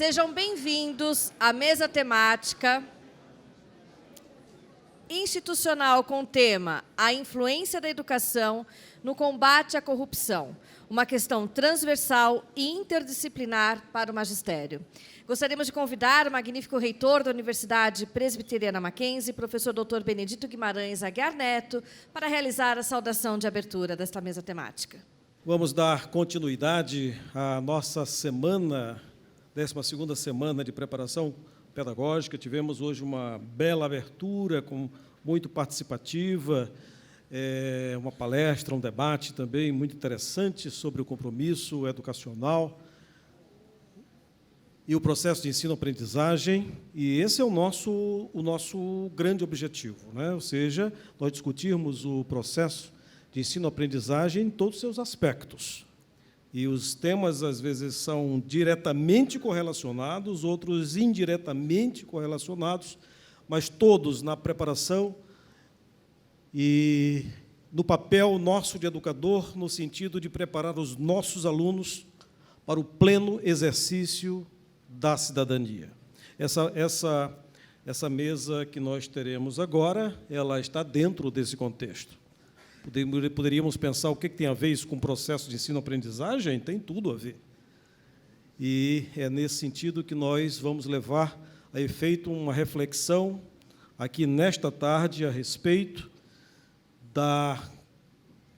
Sejam bem-vindos à mesa temática institucional com o tema A influência da educação no combate à corrupção, uma questão transversal e interdisciplinar para o magistério. Gostaríamos de convidar o magnífico reitor da Universidade Presbiteriana Mackenzie, professor Dr. Benedito Guimarães Aguiar Neto, para realizar a saudação de abertura desta mesa temática. Vamos dar continuidade à nossa semana, 12ª semana de preparação pedagógica. Tivemos hoje uma bela abertura, muito participativa, uma palestra, um debate também muito interessante sobre o compromisso educacional e o processo de ensino-aprendizagem, e esse é o nosso grande objetivo, né? Ou seja, nós discutirmos o processo de ensino-aprendizagem em todos os seus aspectos. E os temas, às vezes, são diretamente correlacionados, outros indiretamente correlacionados, mas todos na preparação e no papel nosso de educador, no sentido de preparar os nossos alunos para o pleno exercício da cidadania. Essa mesa que nós teremos agora, ela está dentro desse contexto. Poderíamos pensar o que tem a ver isso com o processo de ensino-aprendizagem? Tem tudo a ver. E é nesse sentido que nós vamos levar a efeito uma reflexão aqui nesta tarde a respeito da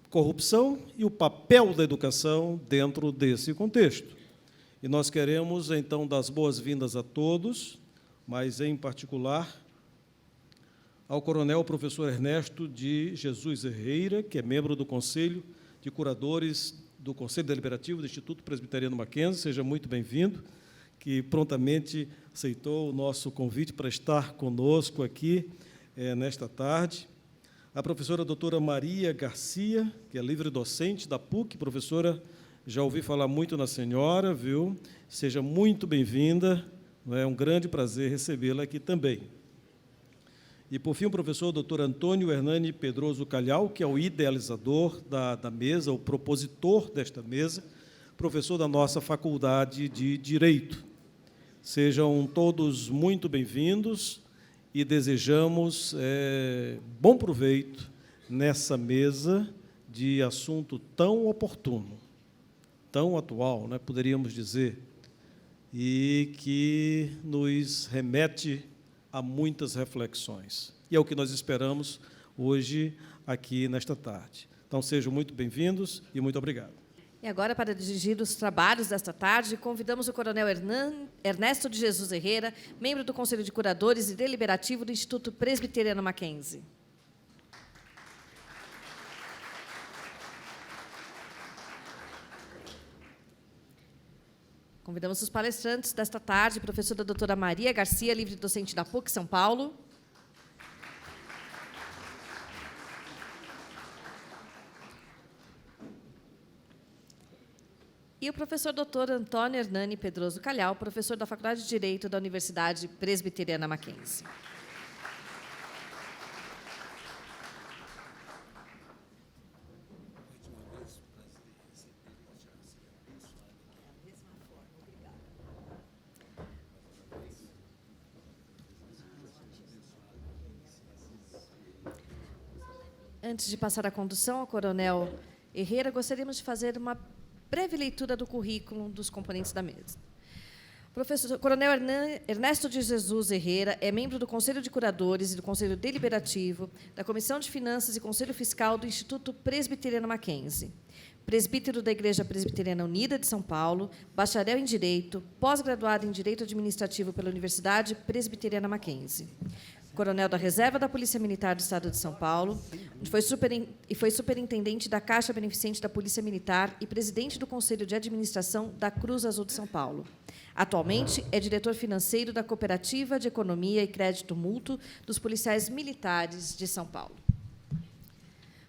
corrupção e o papel da educação dentro desse contexto. E nós queremos, então, dar as boas-vindas a todos, mas, em particular, ao coronel professor Ernesto de Jesus Herrera, que é membro do Conselho de Curadores do Conselho Deliberativo do Instituto Presbiteriano Mackenzie. Seja muito bem-vindo, que prontamente aceitou o nosso convite para estar conosco aqui nesta tarde. A professora doutora Maria Garcia, que é livre-docente da PUC. Professora, já ouvi falar muito na senhora, viu? Seja muito bem-vinda, é um grande prazer recebê-la aqui também. E, por fim, o professor Dr. Antônio Hernani Pedroso Calhau, que é o idealizador da mesa, o propositor desta mesa, professor da nossa Faculdade de Direito. Sejam todos muito bem-vindos e desejamos bom proveito nessa mesa de assunto tão oportuno, tão atual, né, poderíamos dizer, e que nos remete a muitas reflexões. E é o que nós esperamos hoje aqui nesta tarde. Então, sejam muito bem-vindos e muito obrigado. E agora, para dirigir os trabalhos desta tarde, convidamos o coronel Ernesto de Jesus Herrera, membro do Conselho de Curadores e Deliberativo do Instituto Presbiteriano Mackenzie. Convidamos os palestrantes desta tarde, professora doutora Maria Garcia, livre-docente da PUC São Paulo. E o professor doutor Antônio Hernani Pedroso Calhau, professor da Faculdade de Direito da Universidade Presbiteriana Mackenzie. Antes de passar a condução ao coronel Herrera, gostaríamos de fazer uma breve leitura do currículo dos componentes da mesa. O coronel Ernesto de Jesus Herrera é membro do Conselho de Curadores e do Conselho Deliberativo, da Comissão de Finanças e Conselho Fiscal do Instituto Presbiteriano Mackenzie. Presbítero da Igreja Presbiteriana Unida de São Paulo, bacharel em Direito, pós-graduado em Direito Administrativo pela Universidade Presbiteriana Mackenzie. Coronel da Reserva da Polícia Militar do Estado de São Paulo, foi superintendente da Caixa Beneficente da Polícia Militar e presidente do Conselho de Administração da Cruz Azul de São Paulo. Atualmente, é diretor financeiro da Cooperativa de Economia e Crédito Mútuo dos Policiais Militares de São Paulo.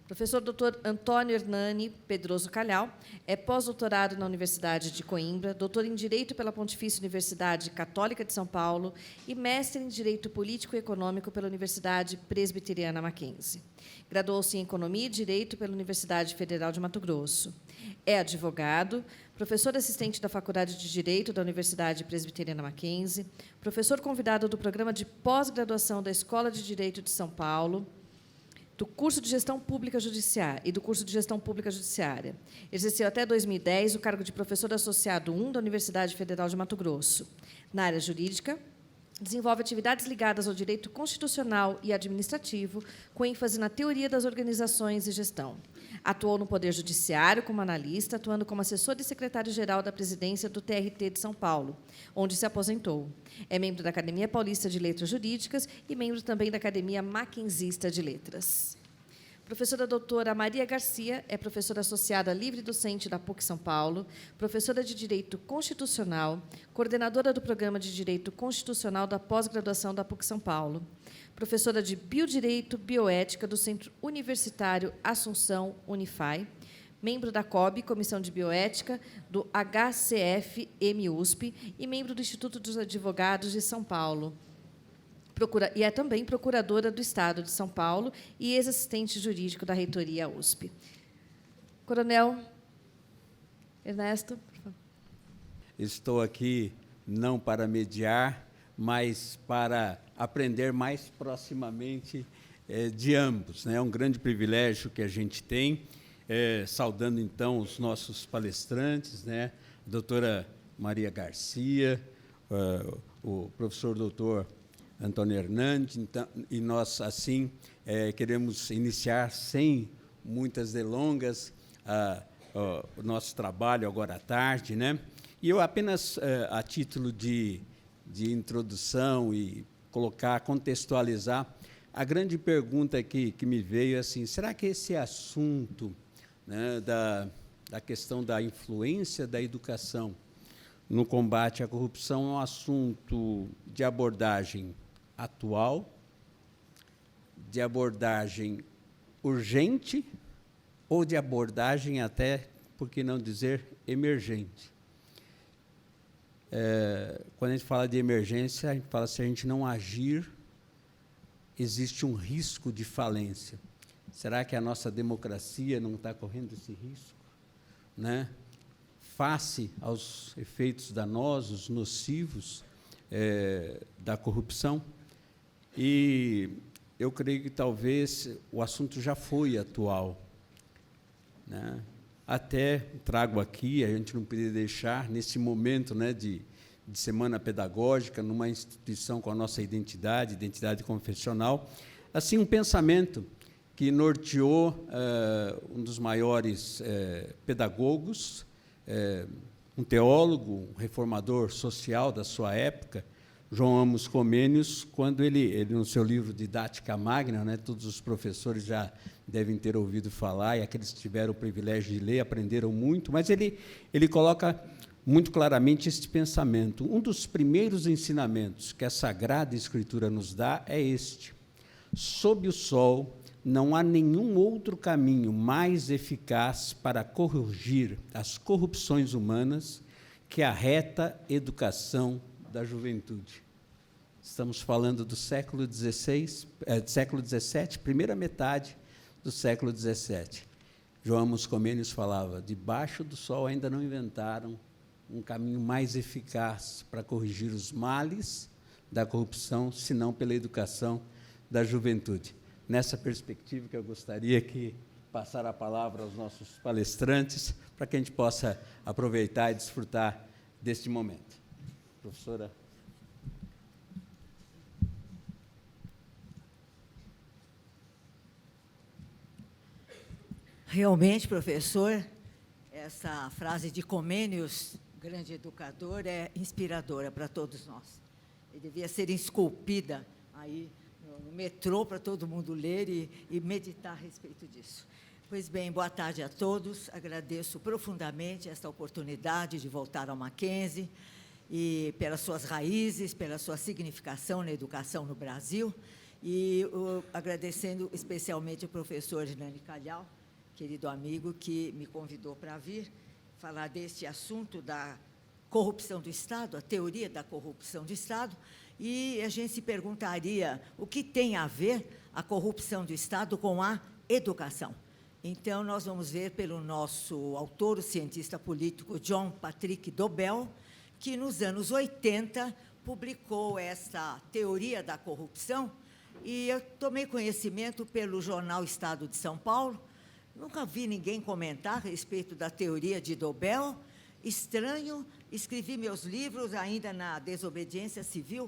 Professor Dr. Antônio Hernani Pedroso Calhau é pós-doutorado na Universidade de Coimbra, doutor em Direito pela Pontifícia Universidade Católica de São Paulo e mestre em Direito Político e Econômico pela Universidade Presbiteriana Mackenzie. Graduou-se em Economia e Direito pela Universidade Federal de Mato Grosso. É advogado, professor assistente da Faculdade de Direito da Universidade Presbiteriana Mackenzie, professor convidado do Programa de Pós-Graduação da Escola de Direito de São Paulo, do curso de Gestão Pública Judiciária e do curso de Gestão Pública Judiciária. Exerceu até 2010 o cargo de professor associado 1 da Universidade Federal de Mato Grosso. Na área jurídica, desenvolve atividades ligadas ao direito constitucional e administrativo, com ênfase na teoria das organizações e gestão. Atuou no Poder Judiciário como analista, atuando como assessor e secretário-geral da presidência do TRT de São Paulo, onde se aposentou. É membro da Academia Paulista de Letras Jurídicas e membro também da Academia Mackenzista de Letras. Professora doutora Maria Garcia é professora associada livre-docente da PUC São Paulo, professora de Direito Constitucional, coordenadora do Programa de Direito Constitucional da pós-graduação da PUC São Paulo, professora de Biodireito Bioética do Centro Universitário Assunção Unify, membro da COB, Comissão de Bioética, do HCF-MUSP e membro do Instituto dos Advogados de São Paulo. E é também procuradora do Estado de São Paulo e ex-assistente jurídico da reitoria USP. Coronel Ernesto, por favor. Estou aqui não para mediar, mas para aprender mais proximamente de ambos. É um grande privilégio que a gente tem, saudando, então, os nossos palestrantes, a doutora Maria Garcia, o professor doutor Antônio Hernandes, então, e nós, assim, queremos iniciar, sem muitas delongas, o nosso trabalho agora à tarde. E eu apenas, a título de introdução e contextualizar, a grande pergunta que me veio é assim: será que esse assunto da questão da influência da educação no combate à corrupção é um assunto de abordagem atual, de abordagem urgente ou de abordagem até, por que não dizer, emergente? Quando a gente fala de emergência, a gente fala, se a gente não agir, existe um risco de falência. Será que a nossa democracia não está correndo esse risco? Face aos efeitos danosos, nocivos da corrupção? E eu creio que talvez o assunto já foi atual. Até trago aqui, a gente não poderia deixar, nesse momento de semana pedagógica, numa instituição com a nossa identidade confessional, assim, um pensamento que norteou um dos maiores pedagogos, um teólogo, um reformador social da sua época, João Amos Comênios, quando ele no seu livro Didática Magna, todos os professores já devem ter ouvido falar, e aqueles que tiveram o privilégio de ler aprenderam muito, mas ele coloca muito claramente este pensamento. Um dos primeiros ensinamentos que a Sagrada Escritura nos dá é este: sob o sol não há nenhum outro caminho mais eficaz para corrigir as corrupções humanas que a reta educação da juventude. Estamos falando do século XVI, século XVII, primeira metade do século XVII. João Amos Comênios falava: debaixo do sol ainda não inventaram um caminho mais eficaz para corrigir os males da corrupção, senão pela educação da juventude. Nessa perspectiva que eu gostaria que passar a palavra aos nossos palestrantes, para que a gente possa aproveitar e desfrutar deste momento. Professora. Realmente, professor, essa frase de Comênios, grande educador, é inspiradora para todos nós. E devia ser esculpida aí no metrô para todo mundo ler e meditar a respeito disso. Pois bem, boa tarde a todos. Agradeço profundamente esta oportunidade de voltar ao Mackenzie e pelas suas raízes, pela sua significação na educação no Brasil, e agradecendo especialmente o professor Hernani Calhau, querido amigo, que me convidou para vir falar deste assunto da corrupção do Estado, a teoria da corrupção do Estado, e a gente se perguntaria o que tem a ver a corrupção do Estado com a educação. Então, nós vamos ver pelo nosso autor, o cientista político John Patrick Dobell, que, nos anos 80, publicou essa teoria da corrupção, e eu tomei conhecimento pelo jornal Estado de São Paulo. Nunca vi ninguém comentar a respeito da teoria de Dobell. Estranho, escrevi meus livros ainda na desobediência civil,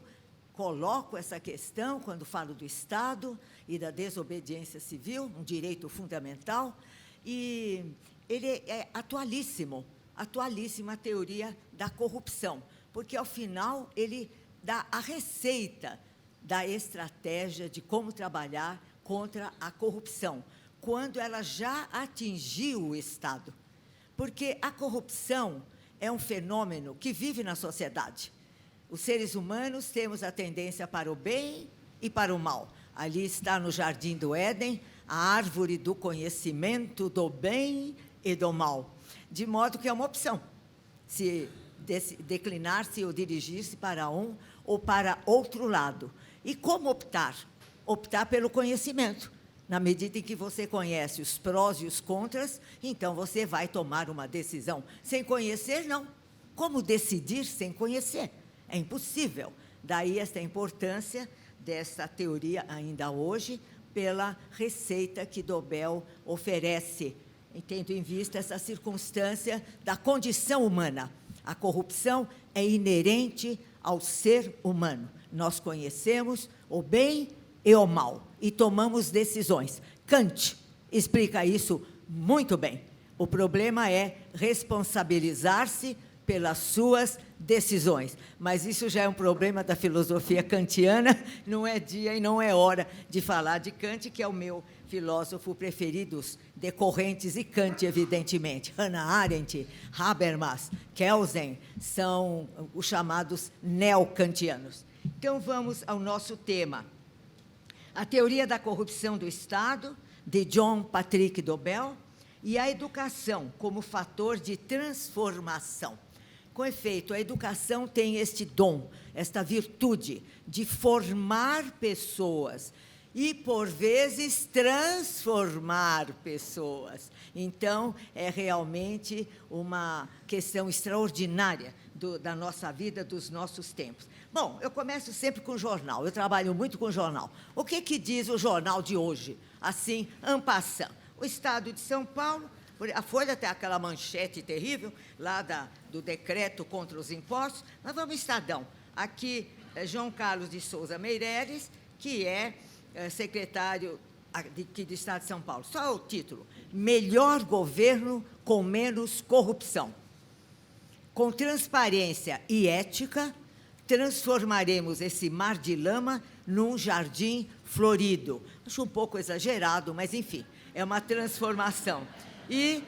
coloco essa questão quando falo do Estado e da desobediência civil, um direito fundamental, e ele é atualíssima a teoria da corrupção, porque, ao final, ele dá a receita da estratégia de como trabalhar contra a corrupção, quando ela já atingiu o Estado. Porque a corrupção é um fenômeno que vive na sociedade. Os seres humanos temos a tendência para o bem e para o mal. Ali está, no Jardim do Éden, a árvore do conhecimento do bem e do mal. De modo que é uma opção, se declinar-se ou dirigir-se para um ou para outro lado. E como optar? Optar pelo conhecimento. Na medida em que você conhece os prós e os contras, então você vai tomar uma decisão. Sem conhecer, não. Como decidir sem conhecer? É impossível. Daí esta importância dessa teoria, ainda hoje, pela receita que Dobell oferece, tendo em vista essa circunstância da condição humana. A corrupção é inerente ao ser humano. Nós conhecemos o bem e o mal e tomamos decisões. Kant explica isso muito bem. O problema é responsabilizar-se pelas suas decisões. Mas isso já é um problema da filosofia kantiana, não é dia e não é hora de falar de Kant, que é o meu filósofo preferido, decorrentes e Kant, evidentemente. Hannah Arendt, Habermas, Kelsen, são os chamados neocantianos. Então, vamos ao nosso tema. A teoria da corrupção do Estado, de John Patrick Dobell, e a educação como fator de transformação. Com efeito, a educação tem este dom, esta virtude de formar pessoas e, por vezes, transformar pessoas. Então, é realmente uma questão extraordinária da nossa vida, dos nossos tempos. Bom, eu começo sempre com o jornal, eu trabalho muito com jornal. O que diz o jornal de hoje? Assim, en passant. O Estado de São Paulo, a Folha tem aquela manchete terrível, lá do decreto contra os impostos, mas vamos ao Estadão. Aqui, João Carlos de Souza Meireles, que é secretário aqui do Estado de São Paulo. Só o título: melhor governo com menos corrupção. Com transparência e ética, transformaremos esse mar de lama num jardim florido. Acho um pouco exagerado, mas, enfim, é uma transformação. E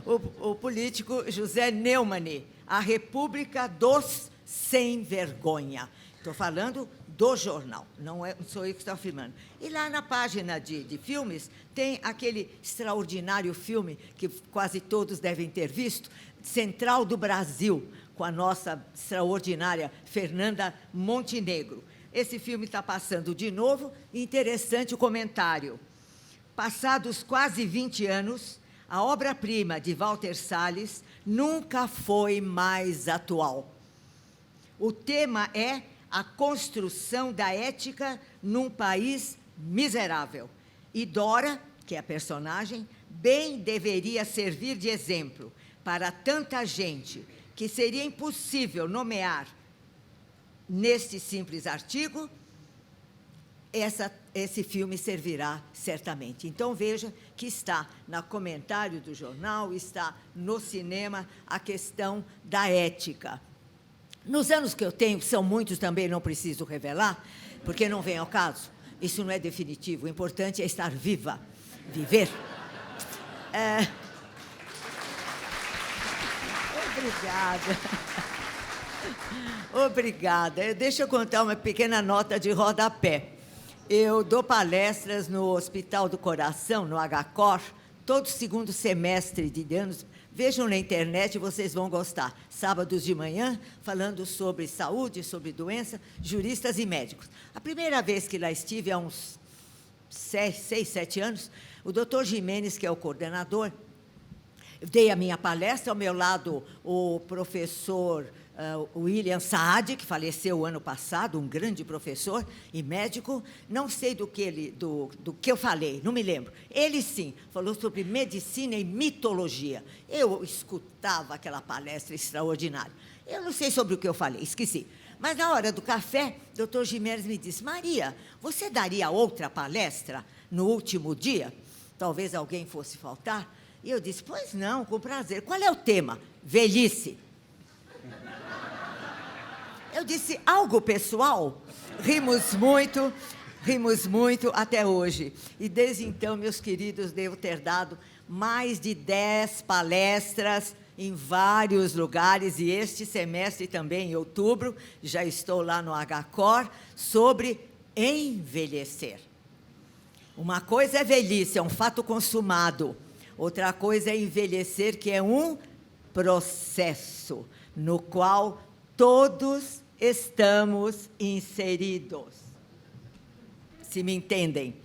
o político José Neumann, a República dos Sem Vergonha. Estou falando do jornal, não sou eu que estou afirmando. E lá na página de filmes, tem aquele extraordinário filme que quase todos devem ter visto, Central do Brasil, com a nossa extraordinária Fernanda Montenegro. Esse filme está passando de novo, interessante o comentário. Passados quase 20 anos, a obra-prima de Walter Salles nunca foi mais atual. O tema é a construção da ética num país miserável. E Dora, que é a personagem, bem deveria servir de exemplo para tanta gente que seria impossível nomear neste simples artigo. Esse filme servirá certamente. Então, veja que está no comentário do jornal, está no cinema, a questão da ética. Nos anos que eu tenho, que são muitos também, não preciso revelar, porque não vem ao caso, isso não é definitivo, o importante é estar viva, viver. Obrigada. Obrigada. Deixa eu contar uma pequena nota de rodapé. Eu dou palestras no Hospital do Coração, no HCOR, todo segundo semestre de anos. Vejam na internet, vocês vão gostar. Sábados de manhã, falando sobre saúde, sobre doença, juristas e médicos. A primeira vez que lá estive, há uns 6, 7 anos, O doutor Jimenez, que é o coordenador, eu dei a minha palestra, ao meu lado o professor William Saad, que faleceu o ano passado, um grande professor e médico. Não sei do que eu falei, não me lembro. Ele, sim, falou sobre medicina e mitologia. Eu escutava aquela palestra extraordinária. Eu não sei sobre o que eu falei, esqueci. Mas, na hora do café, o doutor Jimenez me disse: Maria, você daria outra palestra no último dia? Talvez alguém fosse faltar. E eu disse: pois não, com prazer. Qual é o tema? Velhice. Eu disse: algo pessoal? Rimos muito até hoje. E desde então, meus queridos, devo ter dado mais de 10 palestras em vários lugares, e este semestre também, em outubro, já estou lá no HCOR, sobre envelhecer. Uma coisa é velhice, é um fato consumado. Outra coisa é envelhecer, que é um processo no qual todos estamos inseridos. Se me entendem.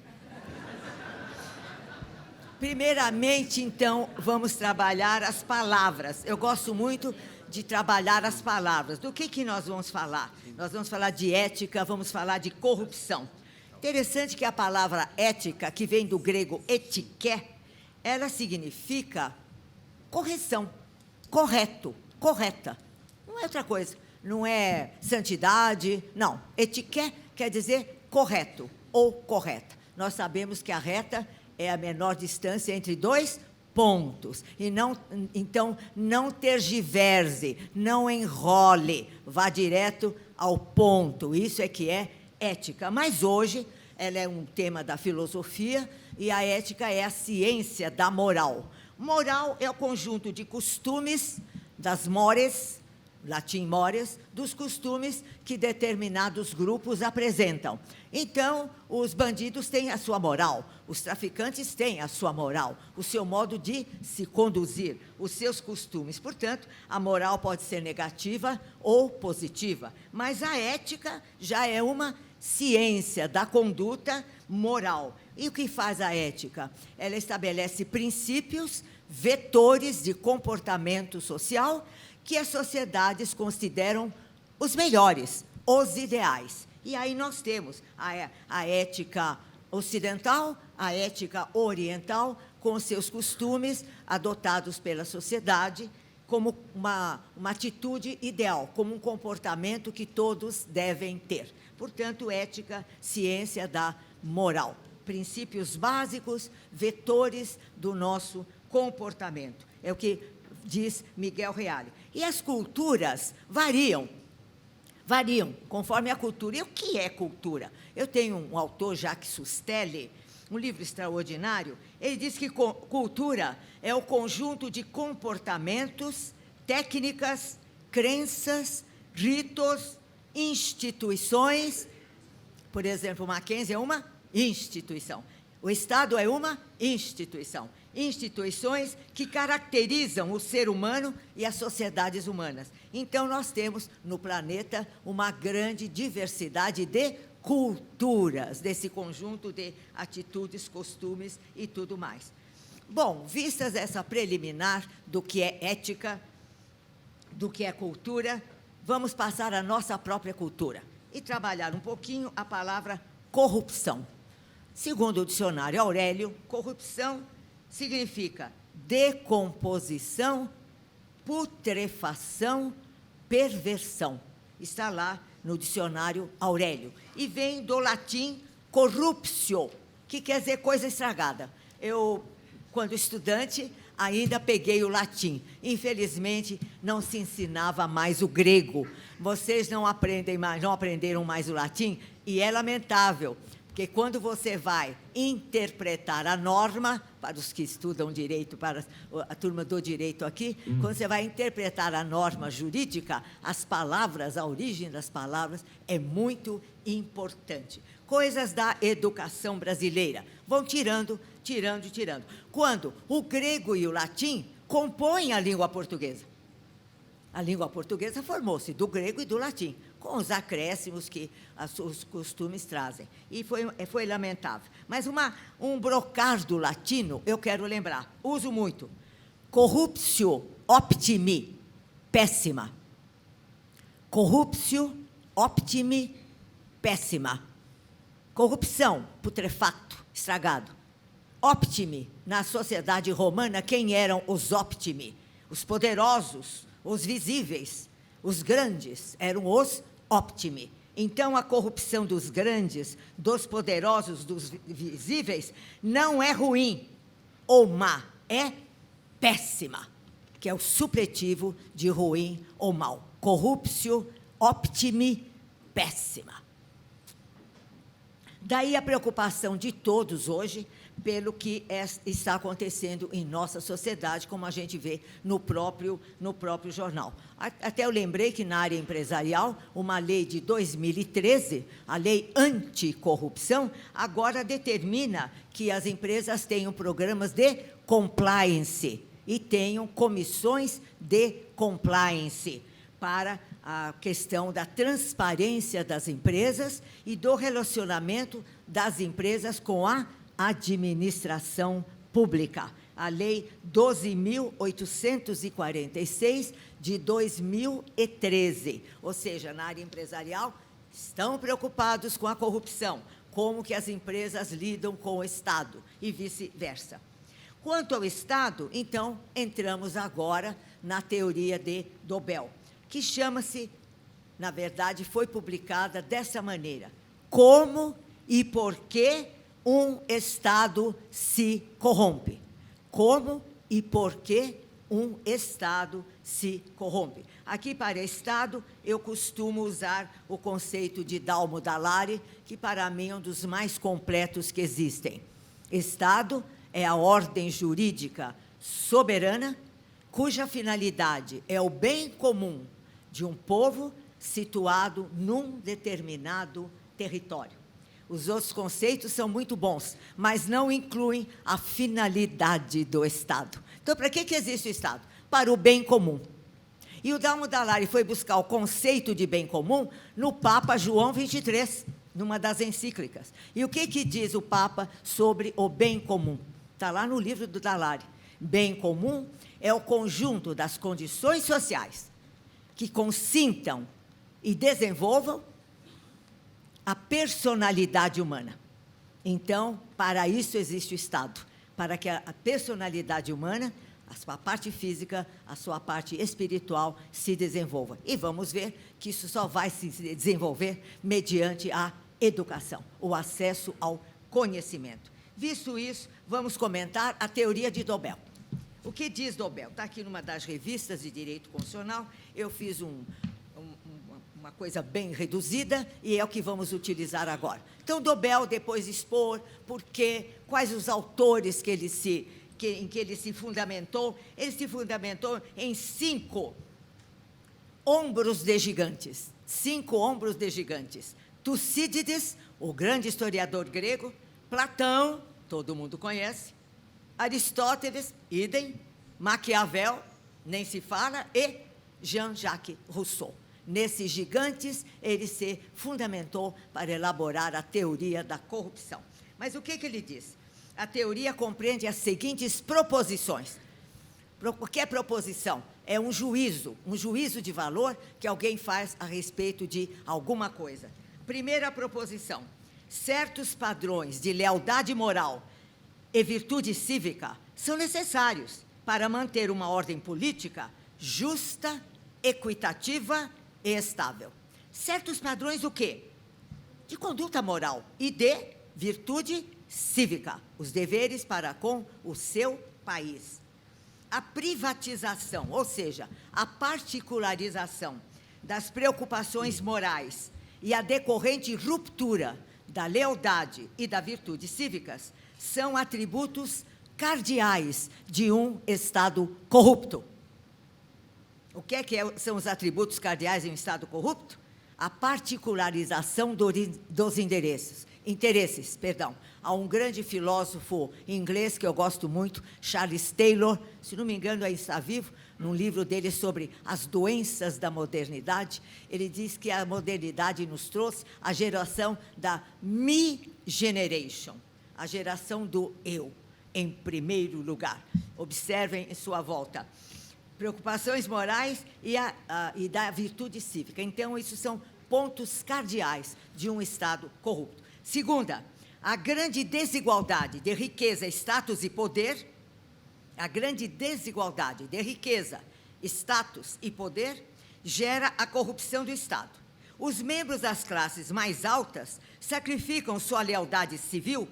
Primeiramente, então, vamos trabalhar as palavras. Eu gosto muito de trabalhar as palavras. Do que nós vamos falar? Nós vamos falar de ética, vamos falar de corrupção. Interessante que a palavra ética, que vem do grego etiké, ela significa correção, correto, correta. Não é outra coisa, não é santidade, não. Etiqué quer dizer correto ou correta. Nós sabemos que a reta é a menor distância entre dois pontos. E não, então, não tergiverse, não enrole, vá direto ao ponto. Isso é que é ética. Mas hoje ela é um tema da filosofia, e a ética é a ciência da moral. Moral é o conjunto de costumes, das mores, latim mores, dos costumes que determinados grupos apresentam. Então, os bandidos têm a sua moral, os traficantes têm a sua moral, o seu modo de se conduzir, os seus costumes. Portanto, a moral pode ser negativa ou positiva, mas a ética já é uma ciência da conduta moral. E o que faz a ética? Ela estabelece princípios, vetores de comportamento social que as sociedades consideram os melhores, os ideais. E aí nós temos a ética ocidental, a ética oriental, com seus costumes adotados pela sociedade como uma atitude ideal, como um comportamento que todos devem ter. Portanto, ética, ciência da moral. Princípios básicos, vetores do nosso comportamento. É o que diz Miguel Reale. E as culturas variam conforme a cultura. E o que é cultura? Eu tenho um autor, Jacques Sustelli, um livro extraordinário. Ele diz que cultura é o conjunto de comportamentos, técnicas, crenças, ritos, instituições. Por exemplo, o Mackenzie é uma instituição. O Estado é uma instituição. Instituições que caracterizam o ser humano e as sociedades humanas. Então, nós temos no planeta uma grande diversidade de culturas, desse conjunto de atitudes, costumes e tudo mais. Bom, vistas essa preliminar do que é ética, do que é cultura, vamos passar à nossa própria cultura e trabalhar um pouquinho a palavra corrupção. Segundo o dicionário Aurélio, corrupção significa decomposição, putrefação, perversão. Está lá no dicionário Aurélio. E vem do latim corruptio, que quer dizer coisa estragada. Eu, quando estudante, ainda peguei o latim. Infelizmente, não se ensinava mais o grego. Vocês não aprenderam mais o latim, e é lamentável. Porque quando você vai interpretar a norma, para os que estudam direito, para a turma do direito aqui, quando você vai interpretar a norma jurídica, as palavras, a origem das palavras é muito importante. Coisas da educação brasileira vão tirando. Quando o grego e o latim compõem a língua portuguesa. A língua portuguesa formou-se do grego e do latim. com os acréscimos que os costumes trazem. E foi lamentável. Mas um brocardo latino, eu quero lembrar, uso muito. Corruptio optimi, péssima. Corruptio optimi, péssima. Corrupção, putrefacto, estragado. Optimi, na sociedade romana, quem eram os optimi? Os poderosos, os visíveis, os grandes, eram os optimi. Então, a corrupção dos grandes, dos poderosos, dos visíveis, não é ruim ou má, é péssima, que é o supletivo de ruim ou mal. Corruptio optimi, péssima. Daí a preocupação de todos hoje pelo que está acontecendo em nossa sociedade, como a gente vê no próprio jornal. Até eu lembrei que, na área empresarial, uma lei de 2013, a lei anticorrupção, agora determina que as empresas tenham programas de compliance e tenham comissões de compliance para a questão da transparência das empresas e do relacionamento das empresas com a administração pública. A Lei 12.846, de 2013. Ou seja, na área empresarial, estão preocupados com a corrupção, como que as empresas lidam com o Estado e vice-versa. Quanto ao Estado, então, entramos agora na teoria de Dobel, que chama-se, na verdade, foi publicada dessa maneira: como e por que um Estado se corrompe. Como e por que um Estado se corrompe. Aqui, para Estado, eu costumo usar o conceito de Dalmo Dallari, que, para mim, é um dos mais completos que existem. Estado é a ordem jurídica soberana, cuja finalidade é o bem comum de um povo situado num determinado território. Os outros conceitos são muito bons, mas não incluem a finalidade do Estado. Então, para que existe o Estado? Para o bem comum. E o Dalmo Dallari foi buscar o conceito de bem comum no Papa João XXIII, numa das encíclicas. E o que diz o Papa sobre o bem comum? Está lá no livro do Dallari. Bem comum é o conjunto das condições sociais que consintam e desenvolvam a personalidade humana. Então, para isso existe o Estado, para que a personalidade humana, a sua parte física, a sua parte espiritual se desenvolva. E vamos ver que isso só vai se desenvolver mediante a educação, o acesso ao conhecimento. Visto isso, vamos comentar a teoria de Dobel. O que diz Dobel? Está aqui numa das revistas de Direito Constitucional, eu fiz uma coisa bem reduzida, e é o que vamos utilizar agora. Então, Dobel, depois de expor por quê, quais os autores em que ele se fundamentou em 5 ombros de gigantes. 5 ombros de gigantes. Tucídides, o grande historiador grego, Platão, todo mundo conhece, Aristóteles, idem, Maquiavel, nem se fala, e Jean-Jacques Rousseau. Nesses gigantes, ele se fundamentou para elaborar a teoria da corrupção. Mas o que ele diz? A teoria compreende as seguintes proposições. O que é proposição? É um juízo de valor que alguém faz a respeito de alguma coisa. Primeira proposição: certos padrões de lealdade moral e virtude cívica são necessários para manter uma ordem política justa, equitativa e estável. Certos padrões o quê? De conduta moral e de virtude cívica, os deveres para com o seu país. A privatização, ou seja, a particularização das preocupações morais e a decorrente ruptura da lealdade e da virtude cívicas são atributos cardeais de um Estado corrupto. O que são os atributos cardeais em um Estado corrupto? A particularização dos interesses interesses, perdão. Há um grande filósofo inglês que eu gosto muito, Charles Taylor, se não me engano, aí está vivo, num livro dele sobre as doenças da modernidade, ele diz que a modernidade nos trouxe a geração da me generation, a geração do eu, em primeiro lugar. Observem em sua volta. Preocupações morais e da virtude cívica. Então, isso são pontos cardeais de um Estado corrupto. Segunda, a grande desigualdade de riqueza, status e poder, a grande desigualdade de riqueza, status e poder gera a corrupção do Estado. Os membros das classes mais altas sacrificam sua lealdade civil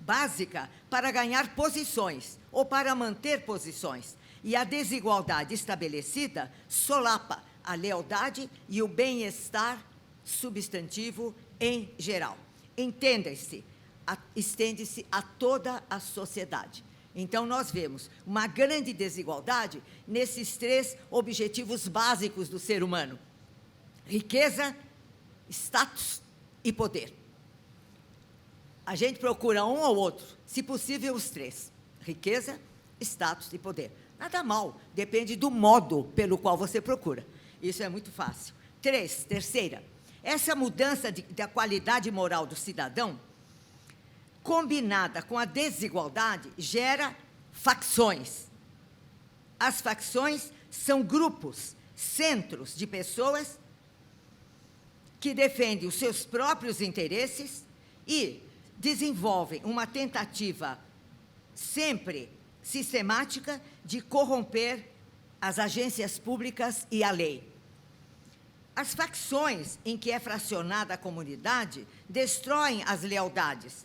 básica para ganhar posições ou para manter posições, e a desigualdade estabelecida solapa a lealdade e o bem-estar substantivo em geral. Entenda-se, estende-se a toda a sociedade. Então, nós vemos uma grande desigualdade nesses 3 objetivos básicos do ser humano: riqueza, status e poder. A gente procura um ou outro, se possível os 3, riqueza, status e poder. Nada mal, depende do modo pelo qual você procura. Isso é muito fácil. Terceira, essa mudança da qualidade moral do cidadão, combinada com a desigualdade, gera facções. As facções são grupos, centros de pessoas que defendem os seus próprios interesses e desenvolvem uma tentativa sempre sistemática de corromper as agências públicas e a lei. As facções em que é fracionada a comunidade destroem as lealdades.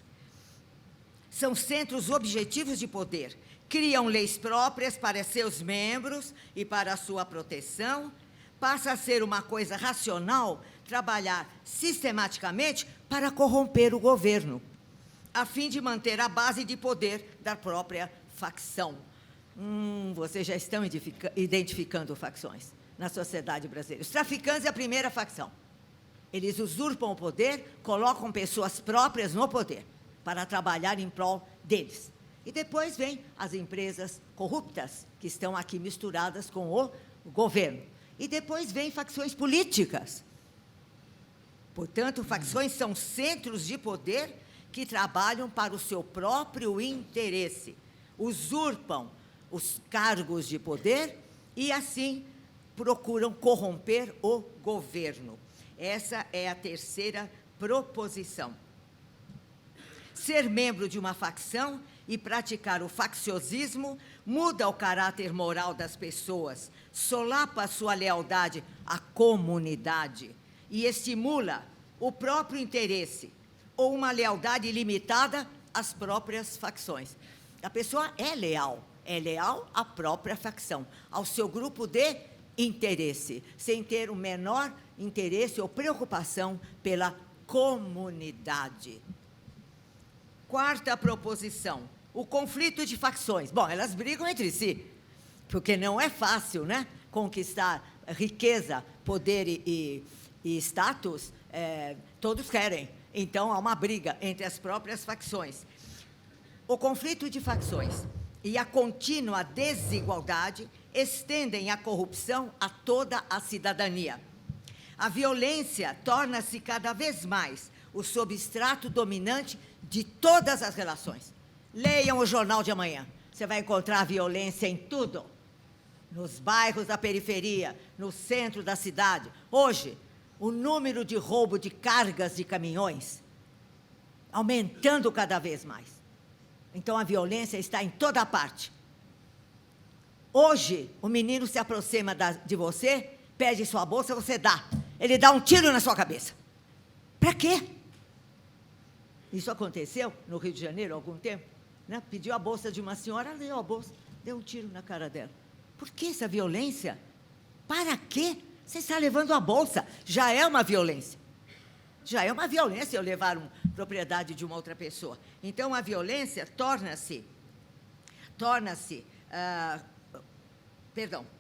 São centros objetivos de poder, criam leis próprias para seus membros e para a sua proteção. Passa a ser uma coisa racional trabalhar sistematicamente para corromper o governo, a fim de manter a base de poder da própria facção. Vocês já estão identificando facções na sociedade brasileira. Os traficantes é a primeira facção. Eles usurpam o poder, colocam pessoas próprias no poder para trabalhar em prol deles. E depois vem as empresas corruptas, que estão aqui misturadas com o governo. E depois vem facções políticas. Portanto, facções são centros de poder que trabalham para o seu próprio interesse, usurpam os cargos de poder e, assim, procuram corromper o governo. Essa é a terceira proposição. Ser membro de uma facção e praticar o facciosismo muda o caráter moral das pessoas, solapa a sua lealdade à comunidade e estimula o próprio interesse ou uma lealdade ilimitada às próprias facções. A pessoa é leal à própria facção, ao seu grupo de interesse, sem ter o menor interesse ou preocupação pela comunidade. Quarta proposição, o conflito de facções. Bom, elas brigam entre si, porque não é fácil, né, conquistar riqueza, poder e status, todos querem. Então, há uma briga entre as próprias facções. O conflito de facções e a contínua desigualdade estendem a corrupção a toda a cidadania. A violência torna-se cada vez mais o substrato dominante de todas as relações. Leiam o jornal de amanhã. Você vai encontrar violência em tudo. Nos bairros da periferia, no centro da cidade. Hoje, o número de roubo de cargas de caminhões aumentando cada vez mais. Então, a violência está em toda parte. Hoje, o menino se aproxima de você, pede sua bolsa, você dá. Ele dá um tiro na sua cabeça. Para quê? Isso aconteceu no Rio de Janeiro há algum tempo, né? Pediu a bolsa de uma senhora, ela deu a bolsa, deu um tiro na cara dela. Por que essa violência? Para quê? Você está levando a bolsa. Já é uma violência. Já é uma violência eu levar uma propriedade de uma outra pessoa. Então, a violência torna-se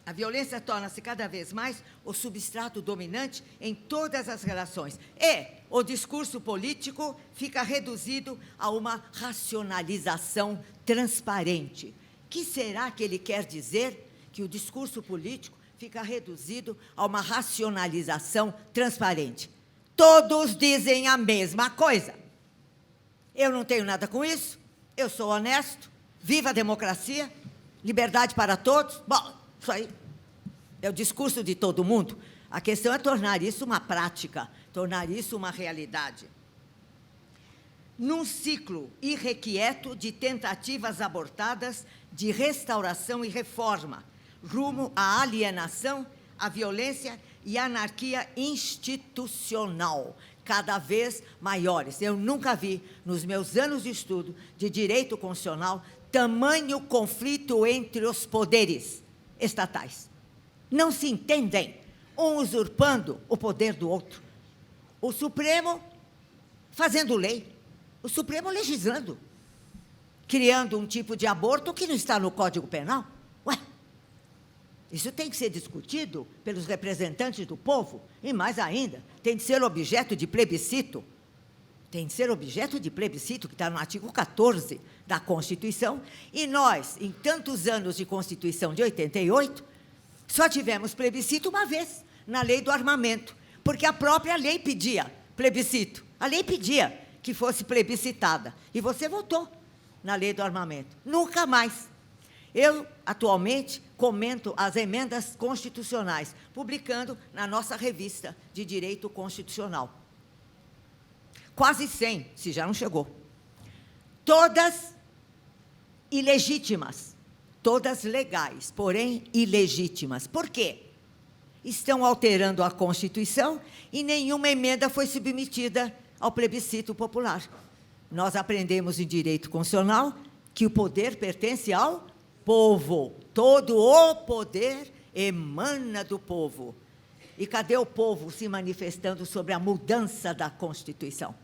A violência torna-se cada vez mais o substrato dominante em todas as relações. E o discurso político fica reduzido a uma racionalização transparente. Que será que ele quer dizer que o discurso político fica reduzido a uma racionalização transparente? Todos dizem a mesma coisa. Eu não tenho nada com isso, eu sou honesto, viva a democracia, liberdade para todos. Bom, isso aí é o discurso de todo mundo. A questão é tornar isso uma prática, tornar isso uma realidade. Num ciclo irrequieto de tentativas abortadas de restauração e reforma, rumo à alienação, à violência e à anarquia institucional, cada vez maiores. Eu nunca vi, nos meus anos de estudo de direito constitucional, tamanho conflito entre os poderes estatais. Não se entendem, um usurpando o poder do outro. O Supremo fazendo lei, o Supremo legislando, criando um tipo de aborto que não está no Código Penal. Ué, isso tem que ser discutido pelos representantes do povo, e mais ainda, tem de ser objeto de plebiscito. Tem de ser objeto de plebiscito, que está no artigo 14 da Constituição, e nós, em tantos anos de Constituição de 88, só tivemos plebiscito uma vez, na lei do armamento, porque a própria lei pedia plebiscito. A lei pedia que fosse plebiscitada, e você votou na lei do armamento. Nunca mais. Eu, atualmente, comento as emendas constitucionais, publicando na nossa revista de Direito Constitucional. Quase 100, se já não chegou. Todas ilegítimas, todas legais, porém ilegítimas. Por quê? Estão alterando a Constituição e nenhuma emenda foi submetida ao plebiscito popular. Nós aprendemos em direito constitucional que o poder pertence ao povo. Todo o poder emana do povo. E cadê o povo se manifestando sobre a mudança da Constituição?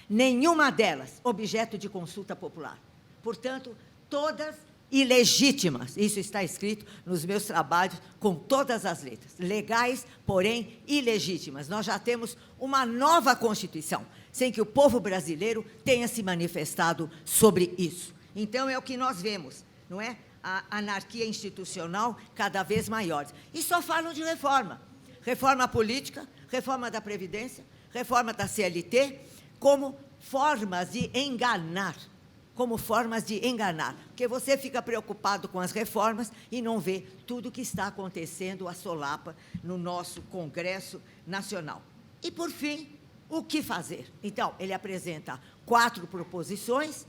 Nenhuma delas objeto de consulta popular. Portanto, todas ilegítimas. Isso está escrito nos meus trabalhos com todas as letras. Legais, porém ilegítimas. Nós já temos uma nova Constituição, sem que o povo brasileiro tenha se manifestado sobre isso. Então, é o que nós vemos, não é? A anarquia institucional cada vez maior. E só falam de reforma. Reforma política, reforma da Previdência, reforma da CLT, como formas de enganar. Como formas de enganar. Porque você fica preocupado com as reformas e não vê tudo o que está acontecendo à solapa no nosso Congresso Nacional. E, por fim, o que fazer? Então, ele apresenta 4 proposições,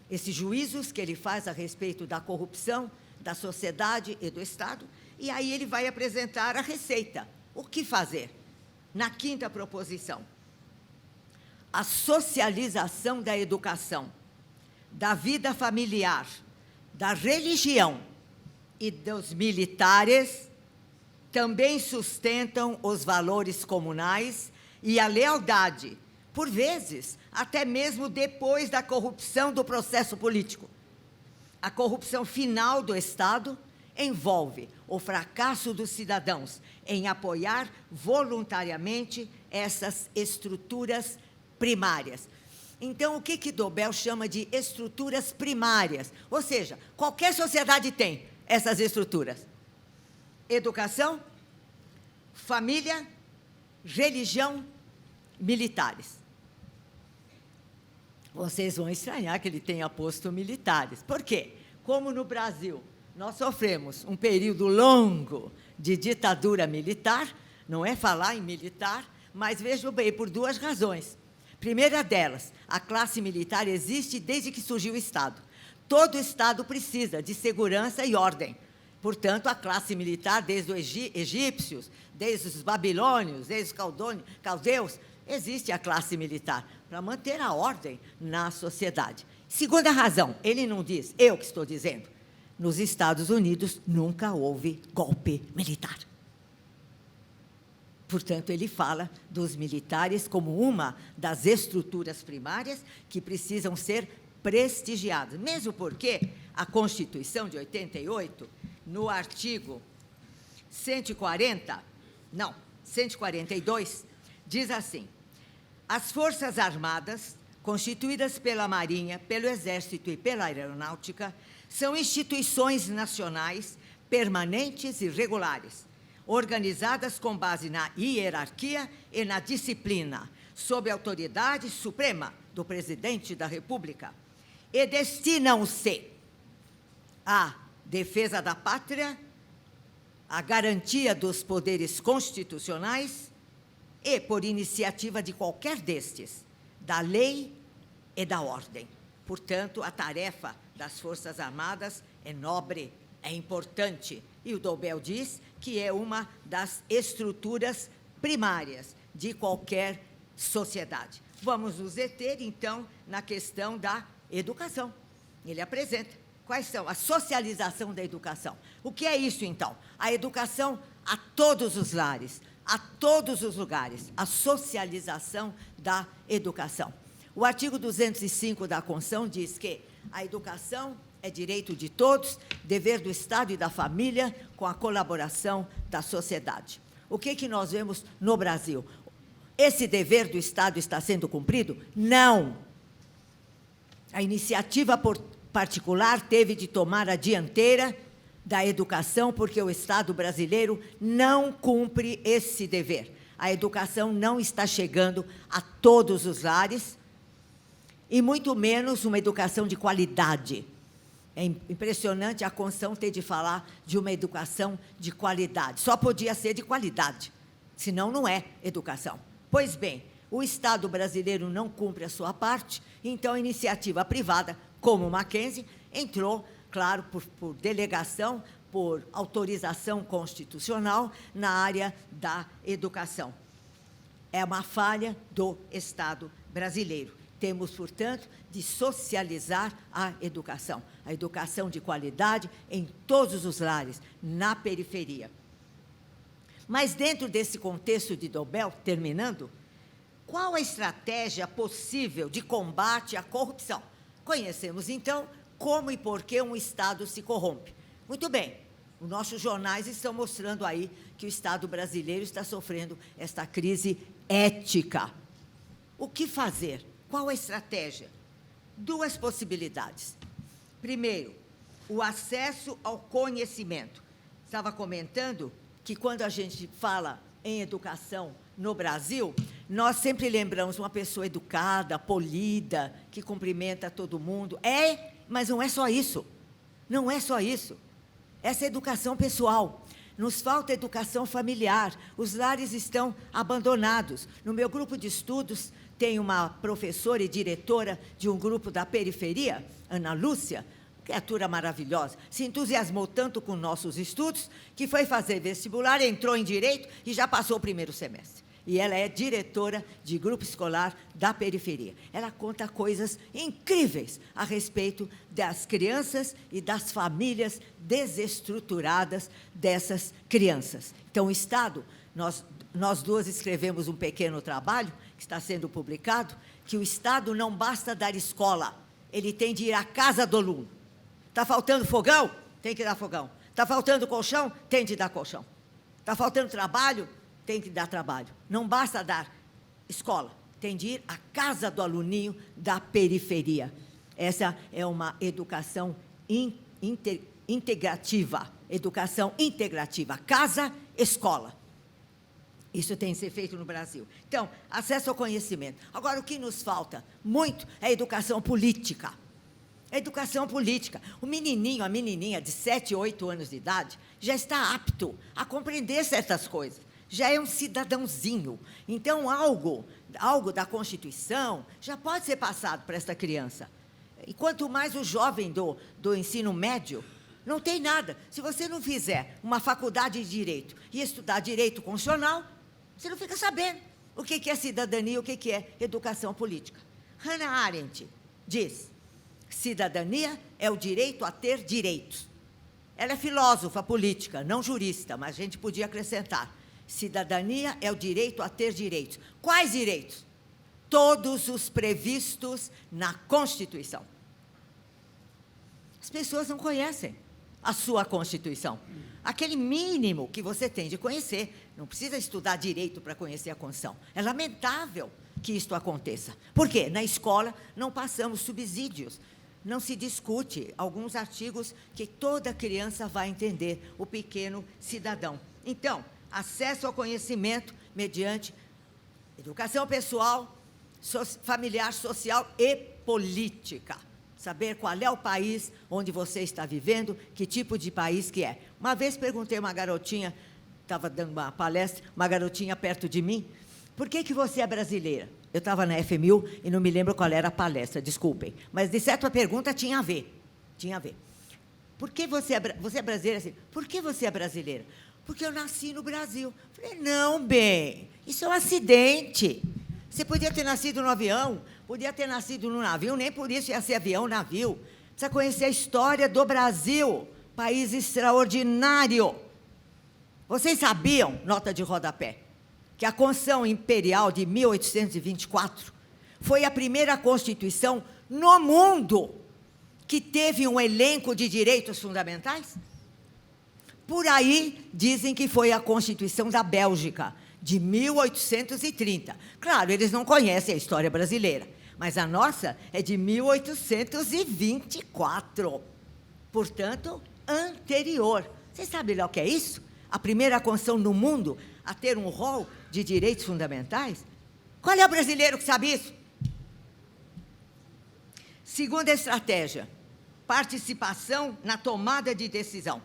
esses juízos que ele faz a respeito da corrupção, da sociedade e do Estado, e aí ele vai apresentar a receita. O que fazer? Na 5ª proposição, a socialização da educação, da vida familiar, da religião e dos militares também sustentam os valores comunais e a lealdade, por vezes, até mesmo depois da corrupção do processo político. A corrupção final do Estado envolve o fracasso dos cidadãos em apoiar voluntariamente essas estruturas primárias. Então, o que Dobel chama de estruturas primárias? Ou seja, qualquer sociedade tem essas estruturas. Educação, família, religião, militares. Vocês vão estranhar que ele tenha posto militares. Por quê? Como no Brasil nós sofremos um período longo de ditadura militar, não é falar em militar, mas vejam bem, por 2 razões. Primeira delas, a classe militar existe desde que surgiu o Estado. Todo Estado precisa de segurança e ordem. Portanto, a classe militar, desde os egípcios, desde os babilônios, desde os caldeus, existe a classe militar para manter a ordem na sociedade. Segunda razão, ele não diz, eu que estou dizendo, nos Estados Unidos nunca houve golpe militar. Portanto, ele fala dos militares como uma das estruturas primárias que precisam ser prestigiadas, mesmo porque a Constituição de 88 no artigo 142, diz assim: as Forças Armadas, constituídas pela Marinha, pelo Exército e pela Aeronáutica, são instituições nacionais permanentes e regulares, organizadas com base na hierarquia e na disciplina, sob a autoridade suprema do Presidente da República, e destinam-se à defesa da pátria, à garantia dos poderes constitucionais e, por iniciativa de qualquer destes, da lei e da ordem. Portanto, a tarefa das Forças Armadas é nobre, é importante, e o Dobel diz que é uma das estruturas primárias de qualquer sociedade. Vamos nos deter, então, na questão da educação. Ele apresenta quais são a socialização da educação. O que é isso, então? A educação a todos os lares, a todos os lugares, a socialização da educação. O artigo 205 da Constituição diz que a educação é direito de todos, dever do Estado e da família, com a colaboração da sociedade. O que nós vemos no Brasil? Esse dever do Estado está sendo cumprido? Não. A iniciativa particular teve de tomar a dianteira da educação, porque o Estado brasileiro não cumpre esse dever. A educação não está chegando a todos os lares, e muito menos uma educação de qualidade. É impressionante a Constituição ter de falar de uma educação de qualidade. Só podia ser de qualidade, senão não é educação. Pois bem, o Estado brasileiro não cumpre a sua parte, então a iniciativa privada, como o Mackenzie, entrou, claro, por delegação, por autorização constitucional na área da educação. É uma falha do Estado brasileiro. Temos, portanto, de socializar a educação de qualidade em todos os lares, na periferia. Mas, dentro desse contexto de Dobel, terminando, qual a estratégia possível de combate à corrupção? Conhecemos, então, como e por que um Estado se corrompe. Muito bem, os nossos jornais estão mostrando aí que o Estado brasileiro está sofrendo esta crise ética. O que fazer? Qual a estratégia? Duas possibilidades. Primeiro, o acesso ao conhecimento. Estava comentando que, quando a gente fala em educação no Brasil, nós sempre lembramos uma pessoa educada, polida, que cumprimenta todo mundo. Mas não é só isso. Não é só isso. Essa é educação pessoal. Nos falta educação familiar. Os lares estão abandonados. No meu grupo de estudos, tem uma professora e diretora de um grupo da periferia, Ana Lúcia, criatura maravilhosa, se entusiasmou tanto com nossos estudos, que foi fazer vestibular, entrou em Direito e já passou o primeiro semestre. E ela é diretora de grupo escolar da periferia. Ela conta coisas incríveis a respeito das crianças e das famílias desestruturadas dessas crianças. Então, o Estado, nós duas escrevemos um pequeno trabalho, que está sendo publicado, que o Estado não basta dar escola, ele tem de ir à casa do aluno. Está faltando fogão? Tem que dar fogão. Está faltando colchão? Tem de dar colchão. Está faltando trabalho? Tem que dar trabalho. Não basta dar escola, tem de ir à casa do aluninho da periferia. Essa é uma educação integrativa, casa, escola. Isso tem que ser feito no Brasil. Então, acesso ao conhecimento. Agora, o que nos falta muito é a educação política. A educação política. O menininho, a menininha de 7, 8 anos de idade já está apto a compreender certas coisas. Já é um cidadãozinho. Então, algo da Constituição já pode ser passado para essa criança. E quanto mais o jovem do ensino médio, não tem nada. Se você não fizer uma faculdade de Direito e estudar Direito Constitucional, você não fica sabendo o que é cidadania, o que é educação política. Hannah Arendt diz: cidadania é o direito a ter direitos. Ela é filósofa política, não jurista, mas a gente podia acrescentar: cidadania é o direito a ter direitos. Quais direitos? Todos os previstos na Constituição. As pessoas não conhecem. a sua Constituição. Aquele mínimo que você tem de conhecer. Não precisa estudar direito para conhecer a Constituição. É lamentável que isto aconteça. Por quê? Na escola não passamos subsídios. Não se discute alguns artigos que toda criança vai entender, o pequeno cidadão. Então, acesso ao conhecimento mediante educação pessoal, familiar, social e política. Saber qual é o país onde você está vivendo, que tipo de país que é. Uma vez perguntei a uma garotinha, estava dando uma palestra, uma garotinha perto de mim, por que você é brasileira? Eu estava na FMU e não me lembro qual era a palestra, desculpem. Mas, de certo, a pergunta tinha a ver. Tinha a ver. Por que você é brasileira? Assim, por que você é brasileira? Porque eu nasci no Brasil. Falei, não, bem, isso é um acidente. Você podia ter nascido no avião, podia ter nascido no navio, nem por isso ia ser avião, navio. Precisa conhecer a história do Brasil, país extraordinário. Vocês sabiam, nota de rodapé, que a Constituição Imperial de 1824 foi a primeira Constituição no mundo que teve um elenco de direitos fundamentais? Por aí, dizem que foi a Constituição da Bélgica, de 1830. Claro, eles não conhecem a história brasileira, mas a nossa é de 1824. Portanto, anterior. Vocês sabem lá o que é isso? A primeira Constituição no mundo a ter um rol de direitos fundamentais? Qual é o brasileiro que sabe isso? Segunda estratégia, participação na tomada de decisão.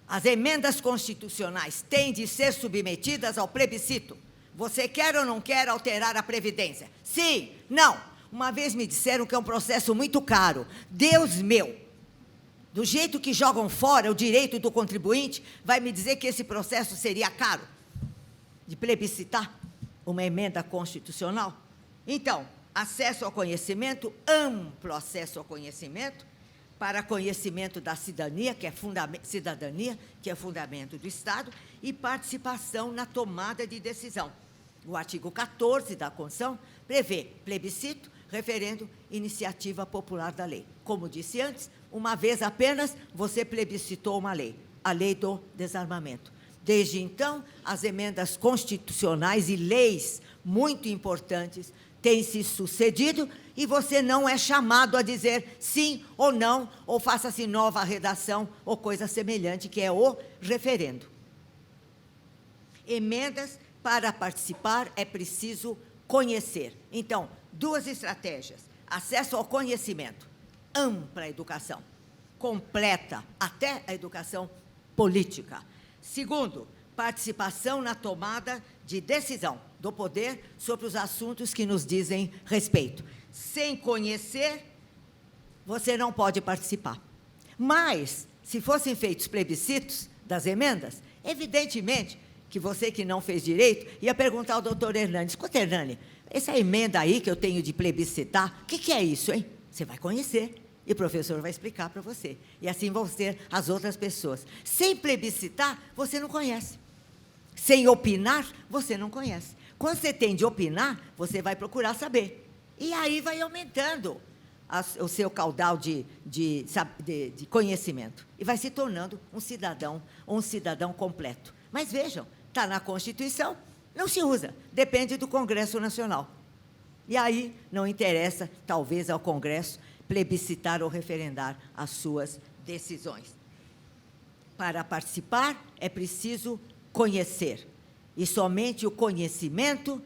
As emendas constitucionais têm de ser submetidas ao plebiscito. Você quer ou não quer alterar a Previdência? Sim, não. Uma vez me disseram que é um processo muito caro. Deus meu! Do jeito que jogam fora o direito do contribuinte, vai me dizer que esse processo seria caro de plebiscitar uma emenda constitucional? Então, acesso ao conhecimento, amplo acesso ao conhecimento, para conhecimento da cidadania, que é fundamento do Estado, e participação na tomada de decisão. O artigo 14 da Constituição prevê plebiscito, referendo, iniciativa popular da lei. Como disse antes, uma vez apenas você plebiscitou uma lei, a lei do desarmamento. Desde então, as emendas constitucionais e leis muito importantes têm se sucedido e você não é chamado a dizer sim ou não, ou faça-se nova redação ou coisa semelhante, que é o referendo. Emendas, para participar, é preciso conhecer. Então, duas estratégias: acesso ao conhecimento, ampla educação, completa até a educação política. Segundo, participação na tomada de decisão do poder sobre os assuntos que nos dizem respeito. Sem conhecer, você não pode participar. Mas, se fossem feitos plebiscitos das emendas, evidentemente que você que não fez direito ia perguntar ao doutor Hernani: escuta, Hernani, essa emenda aí que eu tenho de plebiscitar, o que é isso, hein? Você vai conhecer. E o professor vai explicar para você. E assim vão ser as outras pessoas. Sem plebiscitar, você não conhece. Sem opinar, você não conhece. Quando você tem de opinar, você vai procurar saber. E aí vai aumentando o seu caudal de conhecimento. E vai se tornando um cidadão completo. Mas vejam, está na Constituição, não se usa. Depende do Congresso Nacional. E aí não interessa, talvez, ao Congresso plebiscitar ou referendar as suas decisões. Para participar, é preciso conhecer. E somente o conhecimento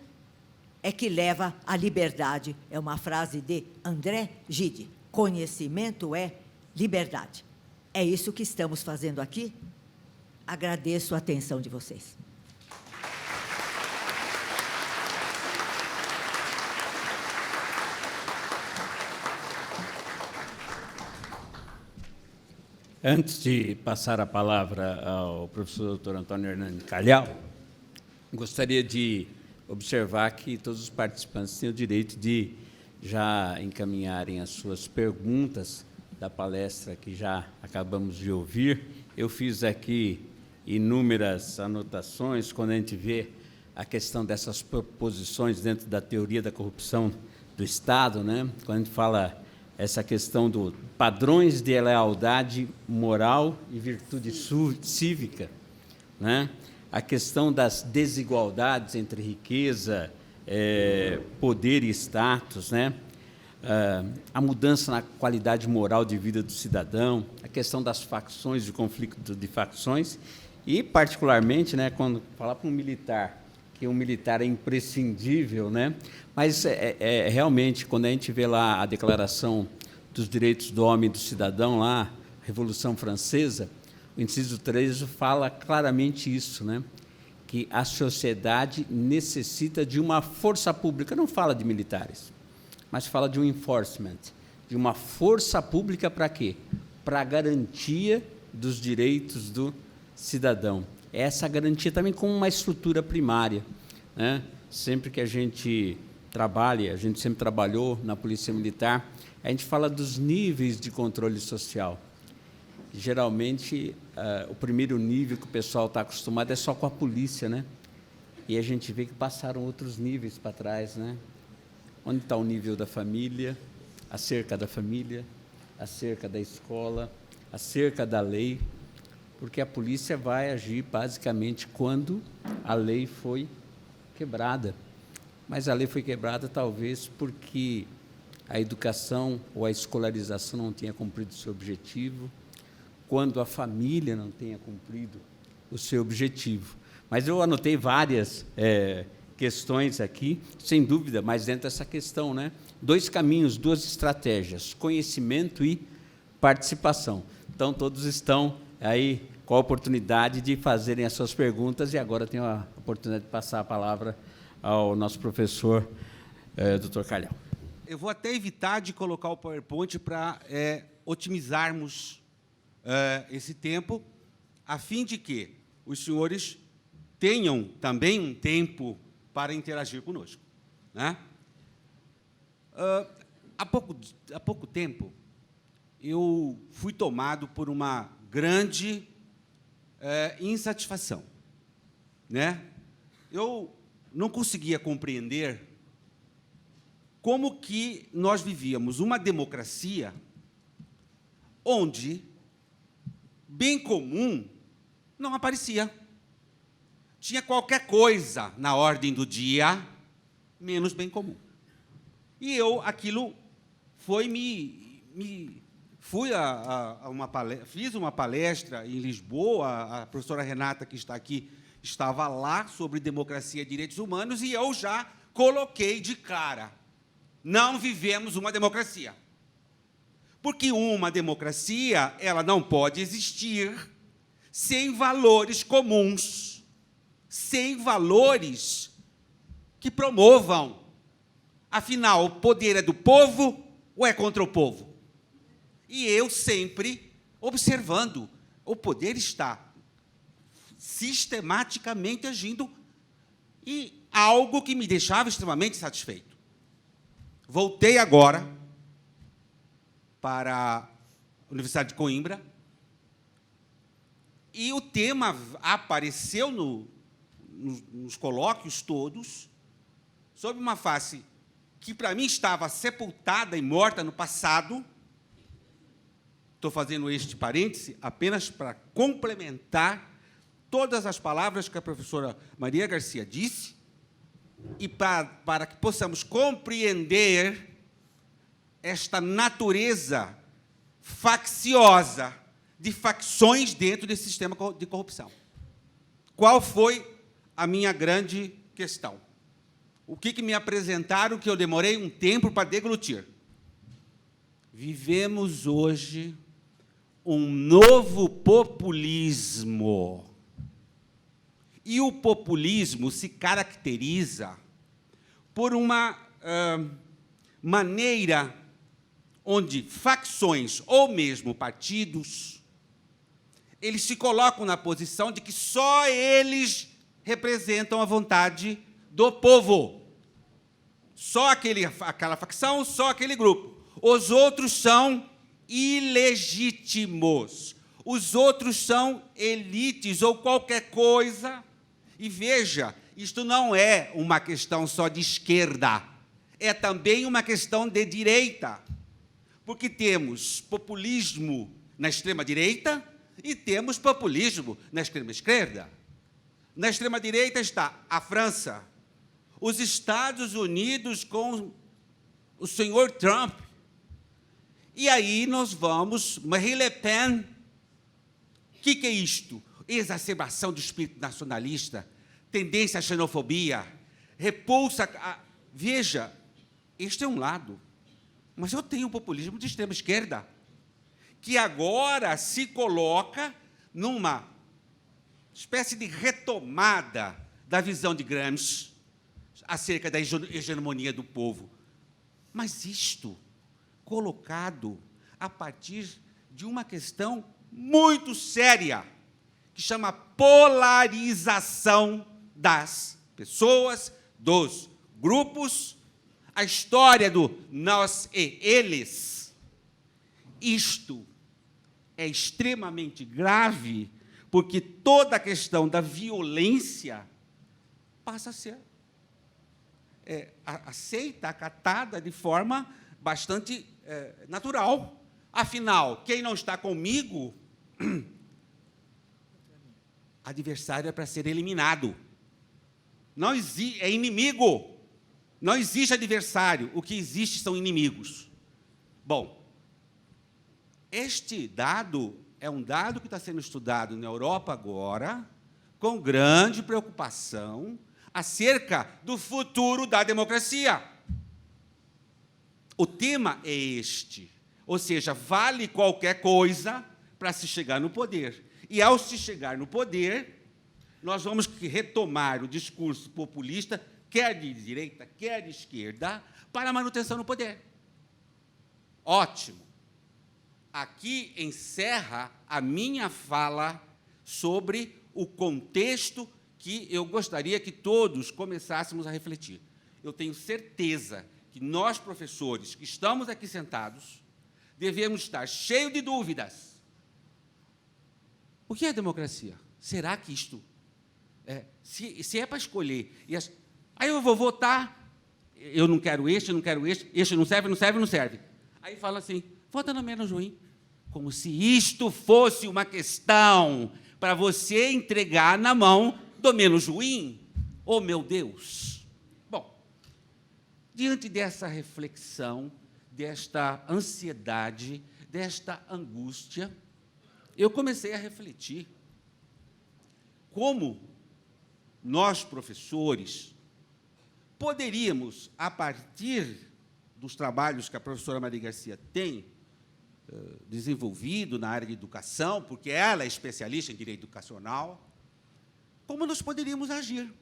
é que leva à liberdade. É uma frase de André Gide. Conhecimento é liberdade. É isso que estamos fazendo aqui. Agradeço a atenção de vocês. Antes de passar a palavra ao professor Dr. Antônio Hernani Calhau, gostaria de observar que todos os participantes têm o direito de já encaminharem as suas perguntas da palestra que já acabamos de ouvir. Eu fiz aqui inúmeras anotações quando a gente vê a questão dessas proposições dentro da teoria da corrupção do Estado, né? Quando a gente fala essa questão do padrões de lealdade moral e virtude cívica, né? A questão das desigualdades entre riqueza, poder e status, né? A mudança na qualidade moral de vida do cidadão, a questão das facções, de conflito de facções, e, particularmente, né, quando falar para um militar, que um militar é imprescindível, né? Mas, realmente, quando a gente vê lá a Declaração dos Direitos do Homem e do Cidadão, lá, Revolução Francesa, o inciso 13 fala claramente isso, né? Que a sociedade necessita de uma força pública, não fala de militares, mas fala de um enforcement, de uma força pública para quê? Para a garantia dos direitos do cidadão. Essa garantia também como uma estrutura primária, né? Sempre que a gente trabalha, a gente sempre trabalhou na Polícia Militar, a gente fala dos níveis de controle social. Geralmente, o primeiro nível que o pessoal está acostumado é só com a polícia, né? E a gente vê que passaram outros níveis para trás, né? Onde está o nível da família, acerca da família, acerca da escola, acerca da lei, porque a polícia vai agir basicamente quando a lei foi quebrada. Mas a lei foi quebrada talvez porque a educação ou a escolarização não tenha cumprido o seu objetivo, quando a família não tenha cumprido o seu objetivo. Mas eu anotei várias questões aqui, sem dúvida, mas dentro dessa questão, né? 2 caminhos, 2 estratégias, conhecimento e participação. Então, todos estão aí com a oportunidade de fazerem as suas perguntas, e agora tenho a oportunidade de passar a palavra ao nosso professor, Dr. Calhau. Eu vou até evitar de colocar o PowerPoint para otimizarmos esse tempo, a fim de que os senhores tenham também um tempo para interagir conosco, né? Há pouco tempo, eu fui tomado por uma grande insatisfação, né? Eu não conseguia compreender como que nós vivíamos uma democracia onde bem comum não aparecia. Tinha qualquer coisa na ordem do dia, menos bem comum. E eu, aquilo foi fiz uma palestra em Lisboa, a professora Renata, que está aqui, estava lá, sobre democracia e direitos humanos, e eu já coloquei de cara: não vivemos uma democracia. Porque uma democracia, ela não pode existir sem valores comuns, sem valores que promovam. Afinal, o poder é do povo ou é contra o povo? E eu sempre observando, o poder está sistematicamente agindo, e algo que me deixava extremamente satisfeito. Voltei agora para a Universidade de Coimbra, e o tema apareceu nos colóquios todos, sob uma face que, para mim, estava sepultada e morta no passado. Estou fazendo este parêntese apenas para complementar todas as palavras que a professora Maria Garcia disse, e para que possamos compreender esta natureza facciosa de facções dentro desse sistema de corrupção. Qual foi a minha grande questão? O que me apresentaram que eu demorei um tempo para deglutir? Vivemos hoje um novo populismo. E o populismo se caracteriza por uma maneira onde facções ou mesmo partidos, eles se colocam na posição de que só eles representam a vontade do povo. Só aquela facção, só aquele grupo. Os outros são ilegítimos. Os outros são elites ou qualquer coisa. E veja, isto não é uma questão só de esquerda, é também uma questão de direita. porque temos populismo na extrema-direita e temos populismo na extrema-esquerda. Na extrema-direita está a França, os Estados Unidos com o senhor Trump. E aí nós vamos, Marine Le Pen. O que é isto? Exacerbação do espírito nacionalista, tendência à xenofobia, repulsa. Veja, este é um lado, mas eu tenho um populismo de extrema-esquerda, que agora se coloca numa espécie de retomada da visão de Gramsci acerca da hegemonia do povo. Mas isto colocado a partir de uma questão muito séria, que chama polarização das pessoas, dos grupos, a história do nós e eles. Isto é extremamente grave, porque toda a questão da violência passa a ser aceita, acatada de forma bastante natural. Afinal, quem não está comigo, adversário é para ser eliminado. Não existe, é inimigo. Não existe adversário. O que existe são inimigos. Bom, este dado é um dado que está sendo estudado na Europa agora, com grande preocupação, acerca do futuro da democracia. O tema é este, ou seja, vale qualquer coisa para se chegar no poder. E, ao se chegar no poder, nós vamos retomar o discurso populista, quer de direita, quer de esquerda, para a manutenção no poder. Ótimo. Aqui encerra a minha fala sobre o contexto que eu gostaria que todos começássemos a refletir. Eu tenho certeza que nós, professores, que estamos aqui sentados, devemos estar cheios de dúvidas. O que é democracia? Será que isto... se é para escolher... Aí eu vou votar, eu não quero este não serve. Aí fala assim, vota no menos ruim. Como se isto fosse uma questão para você entregar na mão do menos ruim. Oh, meu Deus! Bom, diante dessa reflexão, desta ansiedade, desta angústia, eu comecei a refletir como nós, professores, poderíamos, a partir dos trabalhos que a professora Maria Garcia tem desenvolvido na área de educação, porque ela é especialista em direito educacional, como nós poderíamos agir,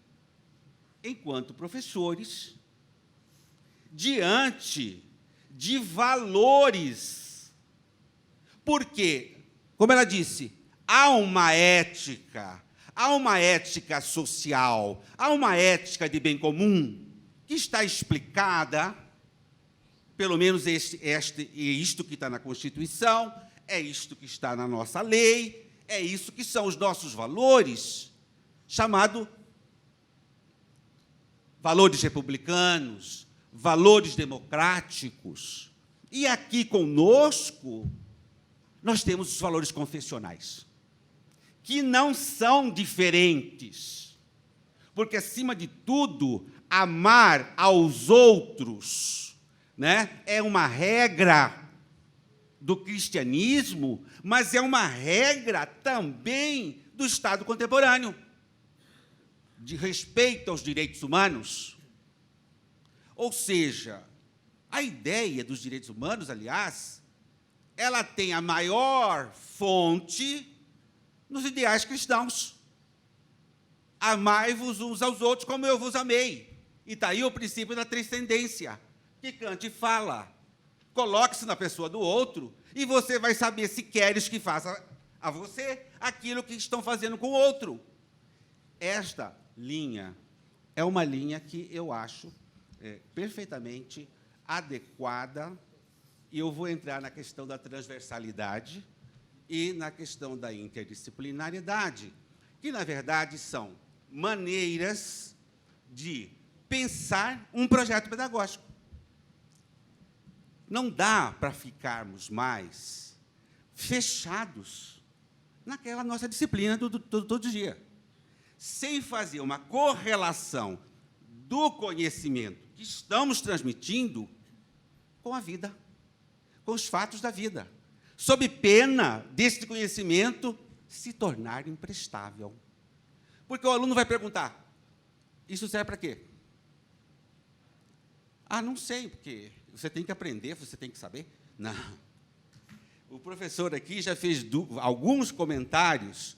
enquanto professores, diante de valores. Porque, como ela disse, há uma ética social, há uma ética de bem comum, que está explicada, pelo menos isto que está na Constituição, é isto que está na nossa lei, é isso que são os nossos valores, chamado valores republicanos, valores democráticos. E aqui conosco, nós temos os valores confessionais, que não são diferentes, porque, acima de tudo, amar aos outros, né, é uma regra do cristianismo, mas é uma regra também do Estado contemporâneo, de respeito aos direitos humanos. Ou seja, a ideia dos direitos humanos, aliás, ela tem a maior fonte nos ideais cristãos. Amai-vos uns aos outros como eu vos amei. E está aí o princípio da transcendência, que Kant fala. Coloque-se na pessoa do outro e você vai saber se queres que faça a você aquilo que estão fazendo com o outro. Esta linha é uma linha que eu acho perfeitamente adequada, e eu vou entrar na questão da transversalidade e na questão da interdisciplinariedade, que, na verdade, são maneiras de pensar um projeto pedagógico. não dá para ficarmos mais fechados naquela nossa disciplina do todo dia, sem fazer uma correlação do conhecimento que estamos transmitindo com a vida, com os fatos da vida, sob pena desse conhecimento se tornar imprestável. Porque o aluno vai perguntar, isso serve para quê? Ah, não sei, porque você tem que aprender, você tem que saber. Não. O professor aqui já fez alguns comentários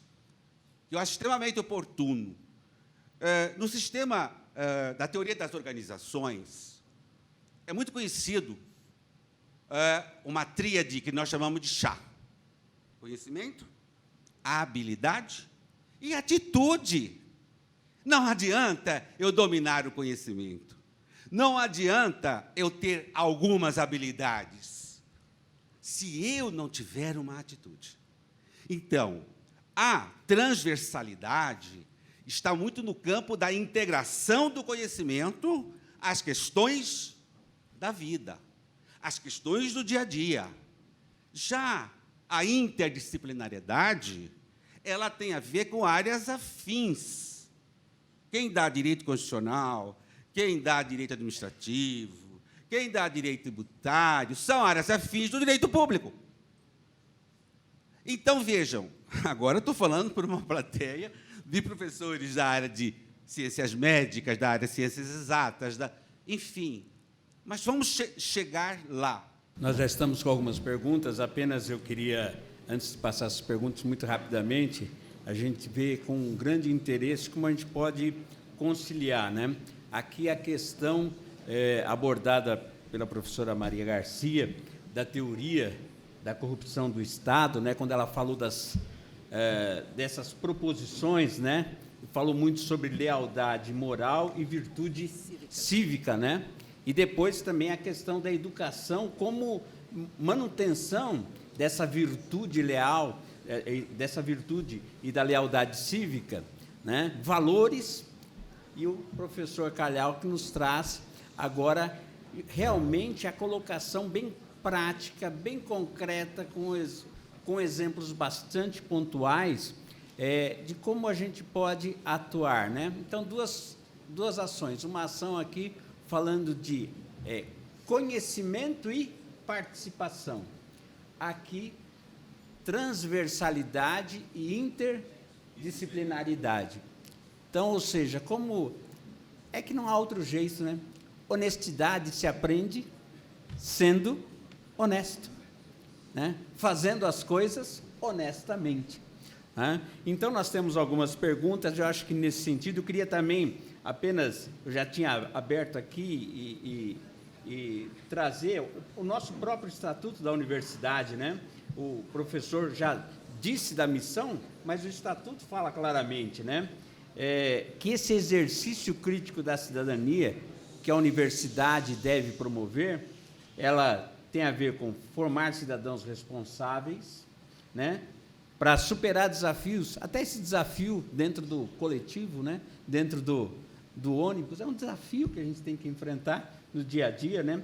que eu acho extremamente oportuno. No sistema da teoria das organizações, é muito conhecido uma tríade que nós chamamos de chá. Conhecimento, habilidade e atitude. Não adianta eu dominar o conhecimento. Não adianta eu ter algumas habilidades se eu não tiver uma atitude. Então, a transversalidade está muito no campo da integração do conhecimento às questões da vida, às questões do dia a dia. Já a interdisciplinariedade, ela tem a ver com áreas afins. Quem dá direito constitucional, quem dá direito administrativo, quem dá direito tributário, são áreas afins do direito público. Então, vejam, agora eu estou falando por uma plateia de professores da área de ciências médicas, da área de ciências exatas, enfim. Mas vamos chegar lá. Nós já estamos com algumas perguntas, apenas eu queria, antes de passar essas perguntas muito rapidamente, a gente vê com um grande interesse como a gente pode conciliar, né? Aqui a questão abordada pela professora Maria Garcia, da teoria da corrupção do Estado, né? Quando ela falou dessas proposições, né? Falou muito sobre lealdade moral e virtude cívica, né? E depois também a questão da educação como manutenção dessa virtude leal, dessa virtude e da lealdade cívica, né? Valores, e o professor Calhau que nos traz agora realmente a colocação bem prática, bem concreta, com exemplos bastante pontuais de como a gente pode atuar, né? Então, duas ações. Uma ação aqui falando de conhecimento e participação. Aqui, transversalidade e interdisciplinaridade. Então, ou seja, como é que não há outro jeito, né? Honestidade se aprende sendo honesto, né? Fazendo as coisas honestamente. Né? Então, nós temos algumas perguntas, eu acho que nesse sentido, eu queria também apenas, eu já tinha aberto aqui e trazer o nosso próprio estatuto da universidade, né? O professor já disse da missão, mas o estatuto fala claramente, né? Que esse exercício crítico da cidadania que a universidade deve promover, ela tem a ver com formar cidadãos responsáveis, né? Para superar desafios, até esse desafio dentro do coletivo, né? Dentro do ônibus, é um desafio que a gente tem que enfrentar no dia a dia, né?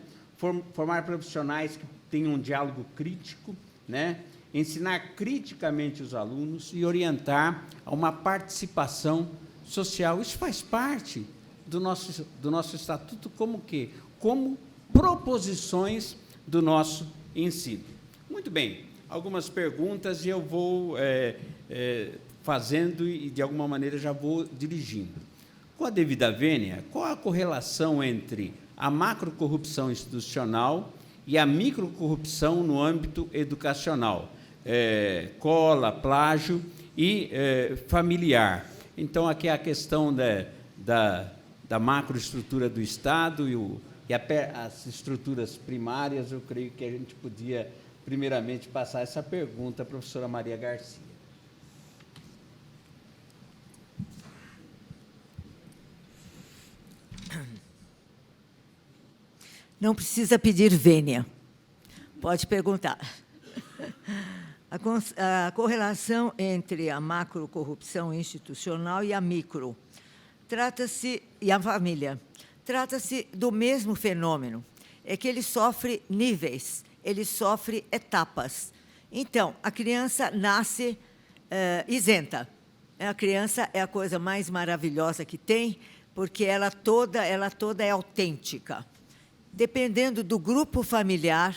Formar profissionais que tenham um diálogo crítico, né? Ensinar criticamente os alunos e orientar a uma participação social. Isso faz parte do nosso estatuto como quê? Como proposições do nosso ensino. Muito bem, algumas perguntas e eu vou fazendo e, de alguma maneira, já vou dirigindo. Com a devida vênia, qual a correlação entre a macrocorrupção institucional e a microcorrupção no âmbito educacional? Cola, plágio e familiar. Então, aqui é a questão da macroestrutura do Estado e as estruturas primárias. Eu creio que a gente podia, primeiramente, passar essa pergunta à professora Maria Garcia. Não precisa pedir vênia. Pode perguntar. A correlação entre a macrocorrupção institucional e a micro e a família. Trata-se do mesmo fenômeno. é que ele sofre níveis, ele sofre etapas. Então, a criança nasce isenta. A criança é a coisa mais maravilhosa que tem, porque ela toda é autêntica. Dependendo do grupo familiar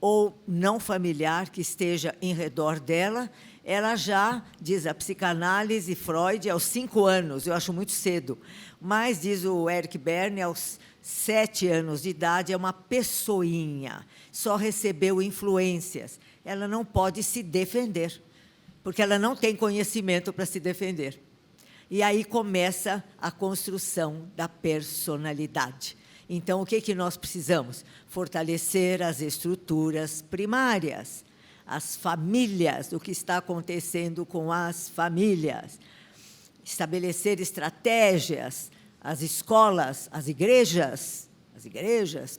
ou não familiar que esteja em redor dela, ela já, diz a psicanálise, Freud, aos 5 anos, eu acho muito cedo, mas, diz o Eric Berne, aos 7 anos de idade, é uma pessoinha, só recebeu influências, ela não pode se defender, porque ela não tem conhecimento para se defender. E aí começa a construção da personalidade. Então, o que nós precisamos? Fortalecer as estruturas primárias, as famílias, o que está acontecendo com as famílias, estabelecer estratégias, as escolas, as igrejas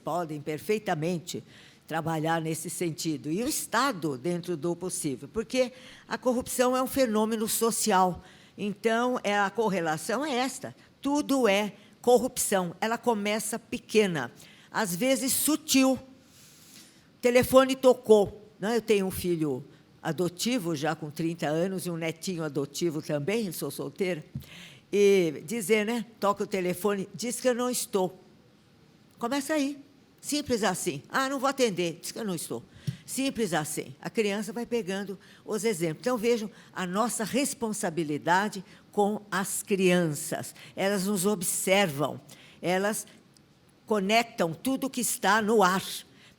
podem perfeitamente trabalhar nesse sentido, e o Estado dentro do possível, porque a corrupção é um fenômeno social, então a correlação é esta, tudo é corrupção, ela começa pequena, às vezes sutil. O telefone tocou, né? Eu tenho um filho adotivo, já com 30 anos, e um netinho adotivo também, eu sou solteira, e dizer, né, toca o telefone, diz que eu não estou. Começa aí, simples assim. Ah, não vou atender, diz que eu não estou. Simples assim. A criança vai pegando os exemplos. Então, vejam a nossa responsabilidade com as crianças. Elas nos observam, elas conectam tudo que está no ar,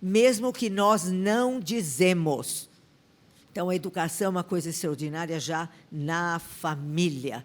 mesmo que nós não dizemos. Então, a educação é uma coisa extraordinária já na família.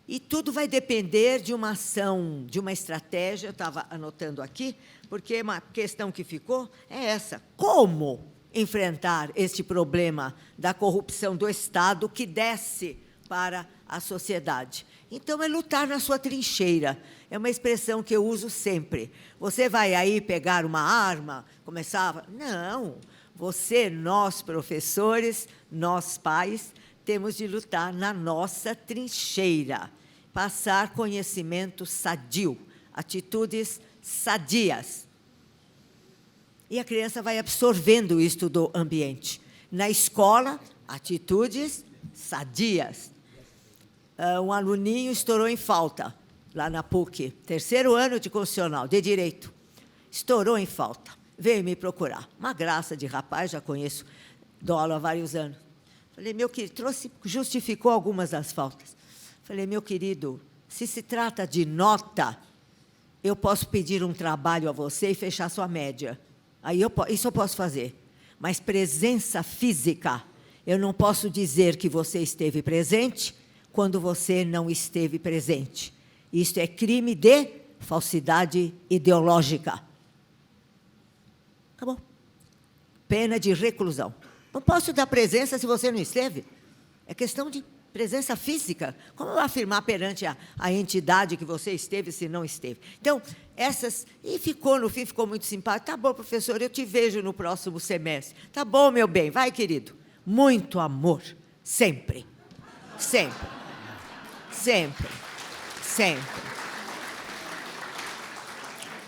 E tudo vai depender de uma ação, de uma estratégia, eu estava anotando aqui, porque uma questão que ficou é essa. Como enfrentar este problema da corrupção do Estado que desce para a sociedade? Então, é lutar na sua trincheira. É uma expressão que eu uso sempre. Você vai aí pegar uma arma, começar... Não. Você, nós, professores, nós, pais, temos de lutar na nossa trincheira. Passar conhecimento sadio, atitudes sadias. E a criança vai absorvendo isto do ambiente. Na escola, atitudes sadias. Um aluninho estourou em falta, lá na PUC, 3º ano de constitucional, de Direito. Estourou em falta. Veio me procurar. Uma graça de rapaz, já conheço, dou aula há vários anos. Falei, meu querido, justificou algumas das faltas. Falei, meu querido, se trata de nota, eu posso pedir um trabalho a você e fechar sua média. Aí isso eu posso fazer. Mas presença física, eu não posso dizer que você esteve presente quando você não esteve presente. Isto é crime de falsidade ideológica. Acabou. Pena de reclusão. Não posso dar presença se você não esteve. É questão de presença física. Como eu vou afirmar perante a entidade que você esteve se não esteve? Então, essas... E no fim, ficou muito simpático. Tá bom, professor, eu te vejo no próximo semestre. Tá bom, meu bem. Vai, querido. Muito amor. Sempre. Sempre. Sempre. Sempre.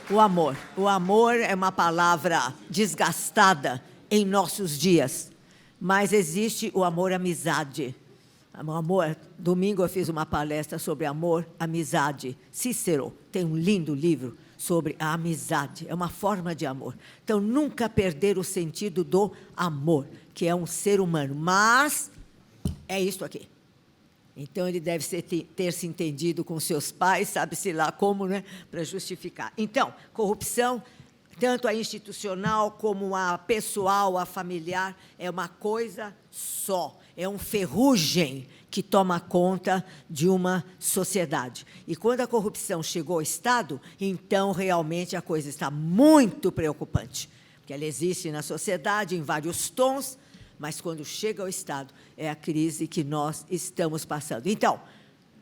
O amor. O amor é uma palavra desgastada em nossos dias, mas existe o amor-amizade. Domingo eu fiz uma palestra sobre amor, amizade. Cícero tem um lindo livro sobre a amizade, é uma forma de amor. Então, nunca perder o sentido do amor, que é um ser humano, mas é isto aqui. Então, ele deve ter se entendido com seus pais, sabe-se lá como, né, para justificar. Então, corrupção, tanto a institucional como a pessoal, a familiar, é uma coisa só. É um ferrugem que toma conta de uma sociedade. E quando a corrupção chegou ao Estado, então, realmente, a coisa está muito preocupante, porque ela existe na sociedade em vários tons, mas, quando chega ao Estado, é a crise que nós estamos passando. Então,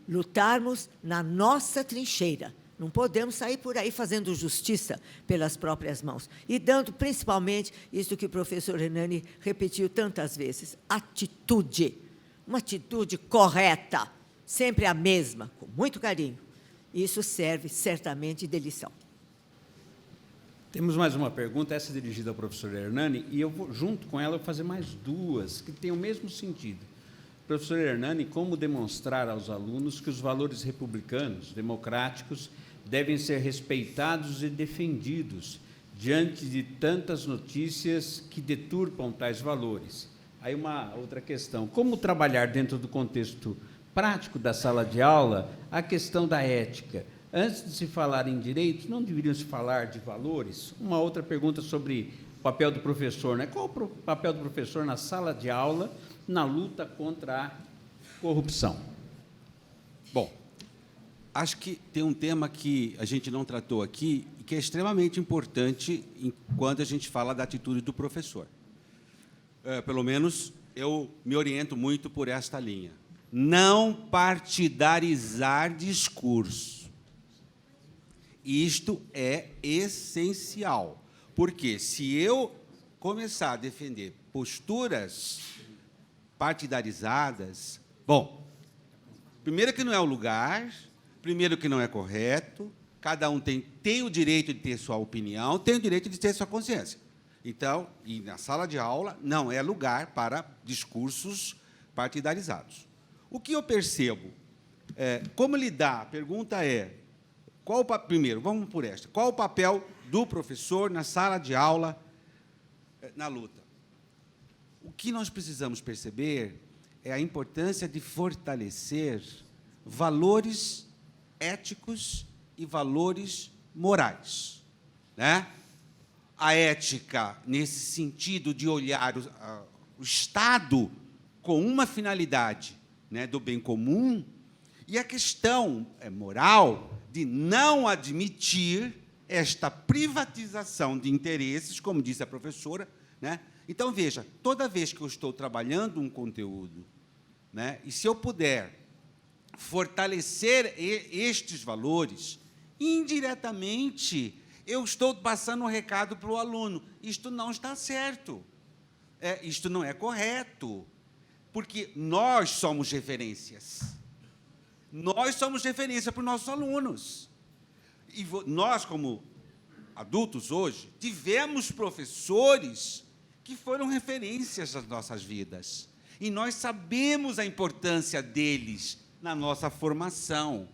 lutarmos na nossa trincheira. Não podemos sair por aí fazendo justiça pelas próprias mãos. E dando, principalmente, isso que o professor Hernani repetiu tantas vezes, atitude. Uma atitude correta, sempre a mesma, com muito carinho. Isso serve, certamente, de lição. Temos mais uma pergunta, essa dirigida ao professor Hernani, e eu vou, junto com ela, fazer mais duas, que têm o mesmo sentido. Professor Hernani, como demonstrar aos alunos que os valores republicanos, democráticos, devem ser respeitados e defendidos diante de tantas notícias que deturpam tais valores? Aí uma outra questão, como trabalhar dentro do contexto prático da sala de aula a questão da ética? Antes de se falar em direitos, não deveriam se falar de valores? Uma outra pergunta sobre o papel do professor, né? Qual o papel do professor na sala de aula na luta contra a corrupção? Bom, acho que tem um tema que a gente não tratou aqui e que é extremamente importante enquanto a gente fala da atitude do professor. Pelo menos eu me oriento muito por esta linha. Não partidarizar discurso. Isto é essencial, porque se eu começar a defender posturas partidarizadas, bom, primeiro que não é o lugar, primeiro que não é correto, cada um tem o direito de ter sua opinião, tem o direito de ter sua consciência. Então, e na sala de aula não é lugar para discursos partidarizados. O que eu percebo? Como lidar? A pergunta é, primeiro, vamos por esta. Qual o papel do professor na sala de aula, na luta? O que nós precisamos perceber é a importância de fortalecer valores éticos e valores morais, né? A ética, nesse sentido de olhar o Estado com uma finalidade, né, do bem comum, e a questão moral de não admitir esta privatização de interesses, como disse a professora, né? Então, veja, toda vez que eu estou trabalhando um conteúdo, né, e se eu puder fortalecer estes valores, indiretamente, eu estou passando um recado para o aluno. Isto não está certo. Isto não é correto. Porque nós somos referências. Nós somos referência para os nossos alunos. E nós, como adultos hoje, tivemos professores que foram referências nas nossas vidas. E nós sabemos a importância deles na nossa formação.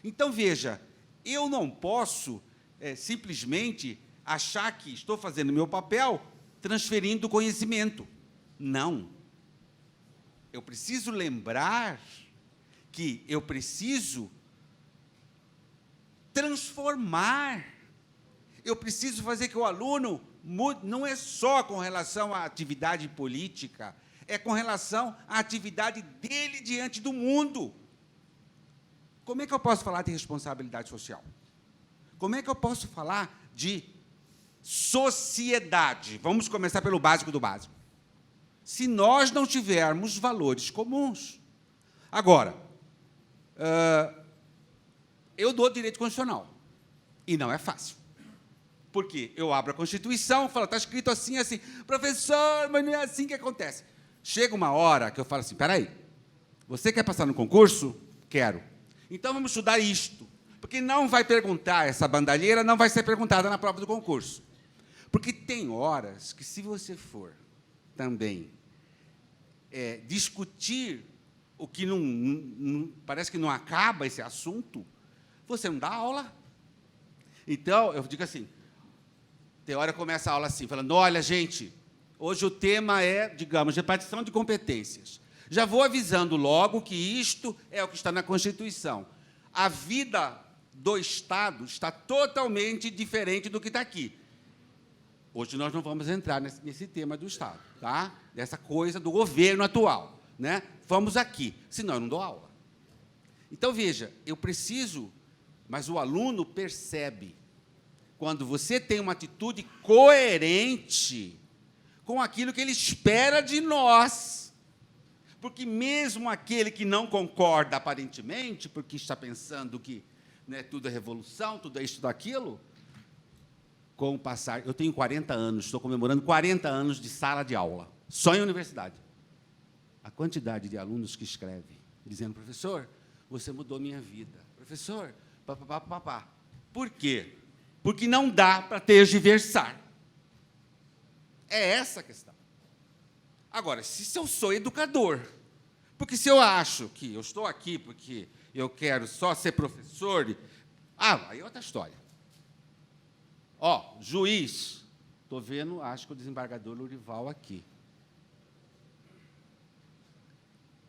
Então, veja, eu não posso simplesmente achar que estou fazendo meu papel transferindo conhecimento. Não. Eu preciso lembrar que eu preciso transformar. Eu preciso fazer que o aluno mude, não é só com relação à atividade política, é com relação à atividade dele diante do mundo. Como é que eu posso falar de responsabilidade social? Como é que eu posso falar de sociedade? Vamos começar pelo básico do básico. Se nós não tivermos valores comuns. Agora, eu dou direito constitucional, e não é fácil. Porque eu abro a Constituição, falo, está escrito assim, assim, professor, mas não é assim que acontece. Chega uma hora que eu falo assim, espera aí, você quer passar no concurso? Quero. Então, vamos estudar isto. Porque não vai perguntar, essa bandalheira não vai ser perguntada na prova do concurso. Porque tem horas que, se você for também discutir o que parece que não acaba esse assunto, você não dá aula. Então, eu digo assim, tem hora que começa a aula assim, falando, olha, gente, hoje o tema é, digamos, repartição de competências. Já vou avisando logo que isto é o que está na Constituição. A vida do Estado está totalmente diferente do que está aqui. Hoje nós não vamos entrar nesse tema do Estado, tá? Dessa coisa do governo atual, né? Vamos aqui, senão eu não dou aula. Então, veja, eu preciso, mas o aluno percebe, quando você tem uma atitude coerente com aquilo que ele espera de nós. Porque mesmo aquele que não concorda aparentemente, porque está pensando que, né, tudo é revolução, tudo é isso, tudo aquilo, com o passar... Eu tenho 40 anos, estou comemorando 40 anos de sala de aula, só em universidade. A quantidade de alunos que escrevem, dizendo, professor, você mudou minha vida. Professor, papapá. Por quê? porque não dá para tergiversar. É essa a questão. Agora, se eu sou educador, porque se eu acho que eu estou aqui porque eu quero só ser professor, aí é outra história. Juiz, estou vendo, acho que o desembargador Lurival aqui.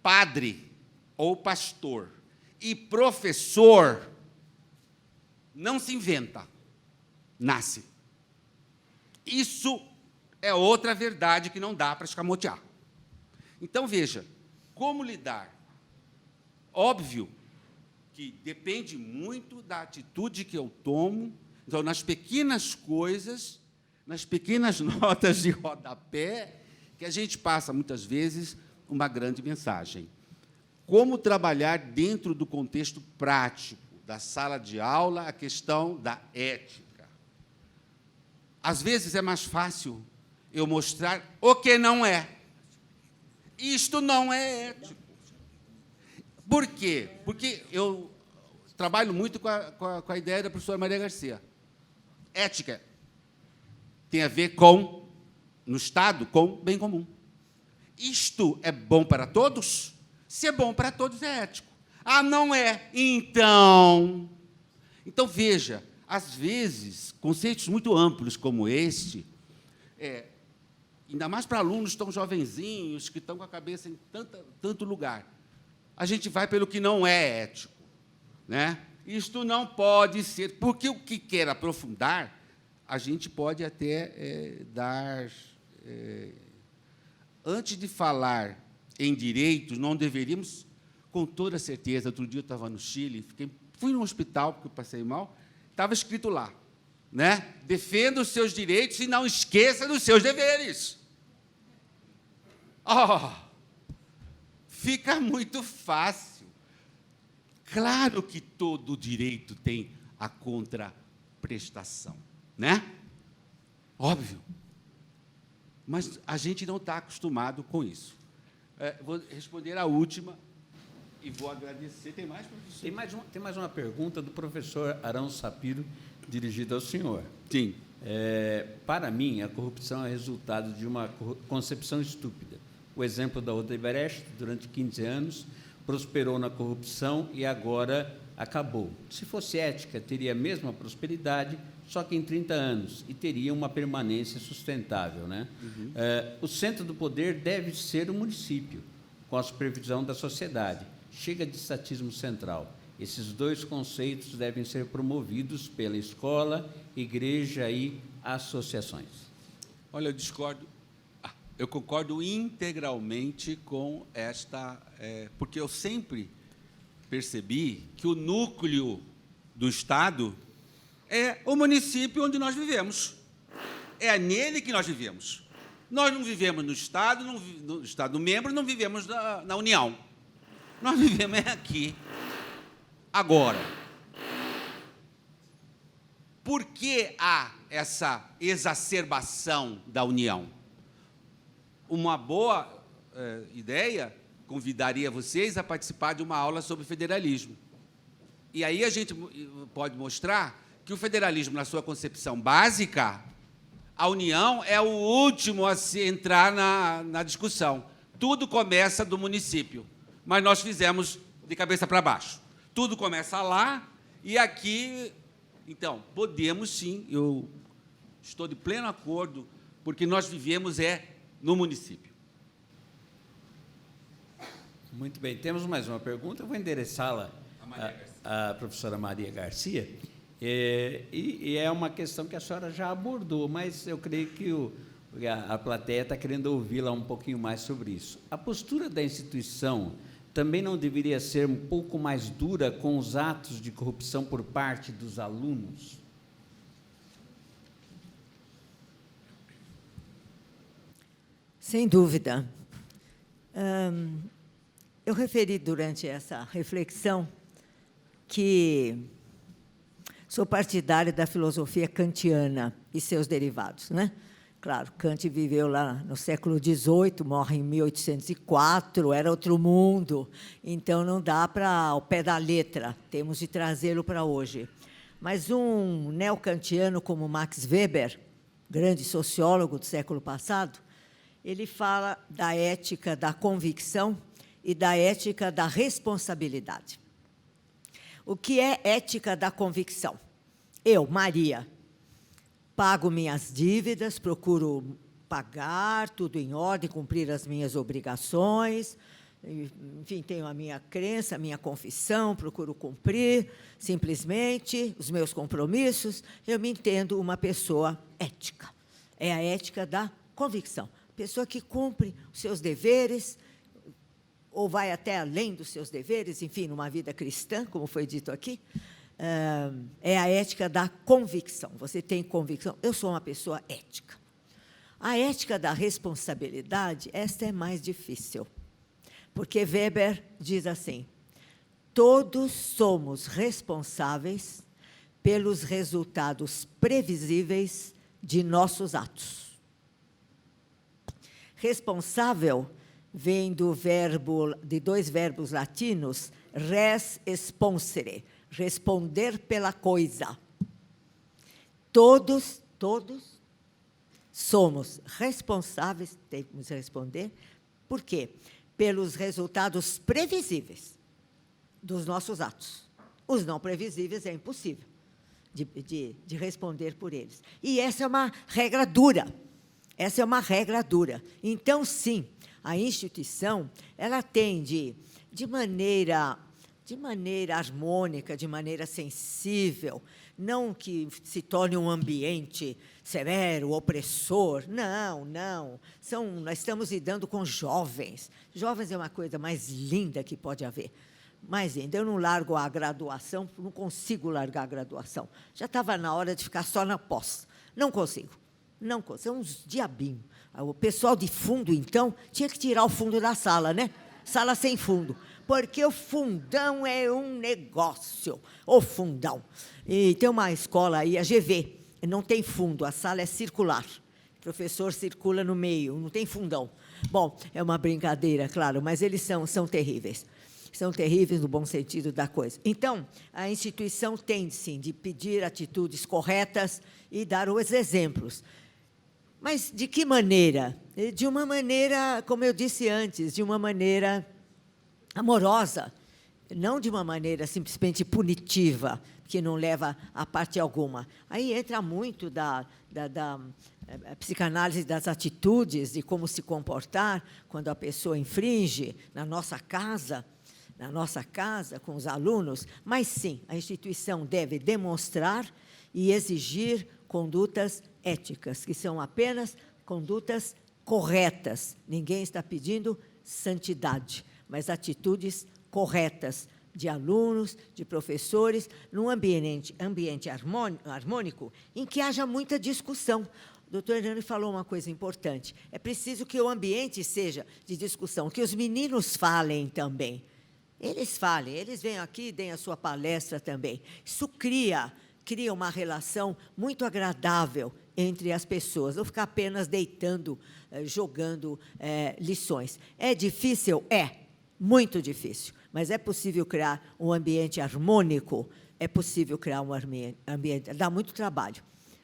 Padre ou pastor e professor não se inventa, nasce. Isso é outra verdade que não dá para escamotear. Então, veja, como lidar? Óbvio que depende muito da atitude que eu tomo. Então, nas pequenas coisas, nas pequenas notas de rodapé, que a gente passa, muitas vezes, uma grande mensagem. Como trabalhar dentro do contexto prático da sala de aula a questão da ética? Às vezes é mais fácil eu mostrar o que não é. Isto não é ético. Por quê? Porque eu trabalho muito com a ideia da professora Maria Garcia. Ética tem a ver com, no Estado, com bem comum. Isto é bom para todos? Se é bom para todos, é ético. Não é? Então, veja, às vezes, conceitos muito amplos como este, ainda mais para alunos tão jovenzinhos, que estão com a cabeça em tanto lugar, a gente vai pelo que não é ético. Né? Isto não pode ser, porque o que quer aprofundar, a gente pode até dar... antes de falar em direitos, não deveríamos, com toda certeza, outro dia eu estava no Chile, fui no hospital, porque eu passei mal, estava escrito lá, né? Defenda os seus direitos e não esqueça dos seus deveres. Fica muito fácil. Claro que todo direito tem a contraprestação, né? Óbvio. Mas a gente não está acostumado com isso. Vou responder a última e vou agradecer. Tem mais, professor? Tem mais uma pergunta do professor Arão Sapiro, dirigida ao senhor. Sim. Para mim, a corrupção é resultado de uma concepção estúpida. O exemplo da Odebrecht, durante 15 anos, prosperou na corrupção e agora acabou. Se fosse ética, teria a mesma prosperidade, só que em 30 anos, e teria uma permanência sustentável. Né? Uhum. O centro do poder deve ser o município, com a supervisão da sociedade. Chega de estatismo central. Esses dois conceitos devem ser promovidos pela escola, igreja e associações. Olha, eu discordo. Eu concordo integralmente com esta... porque eu sempre percebi que o núcleo do Estado é o município onde nós vivemos. É nele que nós vivemos. Nós não vivemos no Estado, no Estado membro, não vivemos na União. Nós vivemos aqui. Agora, por que há essa exacerbação da União? Uma boa ideia convidaria vocês a participar de uma aula sobre federalismo. E aí a gente pode mostrar que o federalismo, na sua concepção básica, a União é o último a se entrar na discussão. Tudo começa do município, mas nós fizemos de cabeça para baixo. Tudo começa lá e aqui... Então, podemos sim, eu estou de pleno acordo, porque nós vivemos no município. Muito bem, temos mais uma pergunta, eu vou endereçá-la à professora Maria Garcia, e é uma questão que a senhora já abordou, mas eu creio que a plateia está querendo ouvi-la um pouquinho mais sobre isso. A postura da instituição também não deveria ser um pouco mais dura com os atos de corrupção por parte dos alunos? Sem dúvida. Eu referi durante essa reflexão que sou partidária da filosofia kantiana e seus derivados, né? Claro, Kant viveu lá no século XVIII, morre em 1804, era outro mundo, então não dá para ao pé da letra, temos de trazê-lo para hoje. Mas um neocantiano como Max Weber, grande sociólogo do século passado, ele fala da ética da convicção e da ética da responsabilidade. O que é ética da convicção? Eu, Maria, pago minhas dívidas, procuro pagar, tudo em ordem, cumprir as minhas obrigações, enfim, tenho a minha crença, a minha confissão, procuro cumprir, simplesmente, os meus compromissos, eu me entendo uma pessoa ética. É a ética da convicção. Pessoa que cumpre os seus deveres, ou vai até além dos seus deveres, enfim, numa vida cristã, como foi dito aqui, é a ética da convicção. Você tem convicção, eu sou uma pessoa ética. A ética da responsabilidade, esta é mais difícil, porque Weber diz assim, todos somos responsáveis pelos resultados previsíveis de nossos atos. Responsável vem de dois verbos latinos, res sponsere, responder pela coisa. Todos somos responsáveis, temos que responder, por quê? Pelos resultados previsíveis dos nossos atos. Os não previsíveis é impossível de responder por eles. E essa é uma regra dura. Essa é uma regra dura. Então, sim, a instituição ela tem de maneira harmônica, de maneira sensível, não que se torne um ambiente severo, opressor. Não. Nós estamos lidando com jovens. Jovens é uma coisa mais linda que pode haver. Mais ainda, eu não largo a graduação, não consigo largar a graduação. Já estava na hora de ficar só na pós. Não consigo. São uns diabinhos. O pessoal de fundo, então, tinha que tirar o fundo da sala, né? Sala sem fundo. Porque o fundão é um negócio. O fundão. E tem uma escola aí, a GV, não tem fundo, a sala é circular. O professor circula no meio, não tem fundão. Bom, é uma brincadeira, claro, mas eles são terríveis. São terríveis no bom sentido da coisa. Então, a instituição tem, sim, de pedir atitudes corretas e dar os exemplos. Mas de que maneira? De uma maneira, como eu disse antes, de uma maneira amorosa, não de uma maneira simplesmente punitiva, que não leva a parte alguma. Aí entra muito da psicanálise das atitudes, de como se comportar quando a pessoa infringe na nossa casa, com os alunos, mas, sim, a instituição deve demonstrar e exigir condutas éticas, que são apenas condutas corretas. Ninguém está pedindo santidade, mas atitudes corretas de alunos, de professores, num ambiente harmônico em que haja muita discussão. O doutor Hernani falou uma coisa importante. É preciso que o ambiente seja de discussão, que os meninos falem também. Eles falem, eles vêm aqui e deem a sua palestra também. Isso cria uma relação muito agradável entre as pessoas, não ficar apenas deitando, jogando lições. É difícil? É, muito difícil, mas é possível criar um ambiente harmônico, é possível criar um ambiente, dá muito trabalho,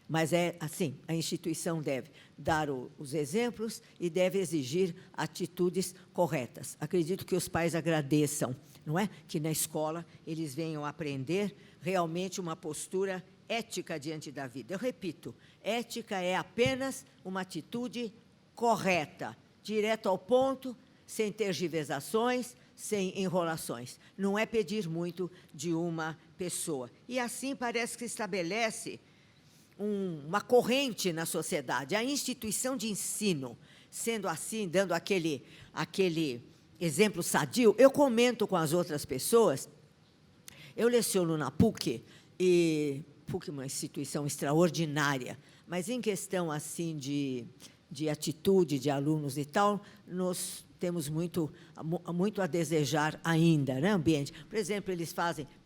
mas é assim, a instituição deve dar os exemplos e deve exigir atitudes corretas. Acredito que os pais agradeçam, não é? Que na escola eles venham aprender realmente uma postura ética diante da vida. Eu repito, ética é apenas uma atitude correta, direto ao ponto, sem tergiversações, sem enrolações. Não é pedir muito de uma pessoa. E assim parece que se estabelece uma corrente na sociedade. A instituição de ensino, sendo assim, dando aquele exemplo sadio, eu comento com as outras pessoas, eu leciono na PUC, e PUC é uma instituição extraordinária, mas em questão assim de atitude de alunos e tal, nós temos muito a desejar ainda, né, ambiente. Por exemplo, eles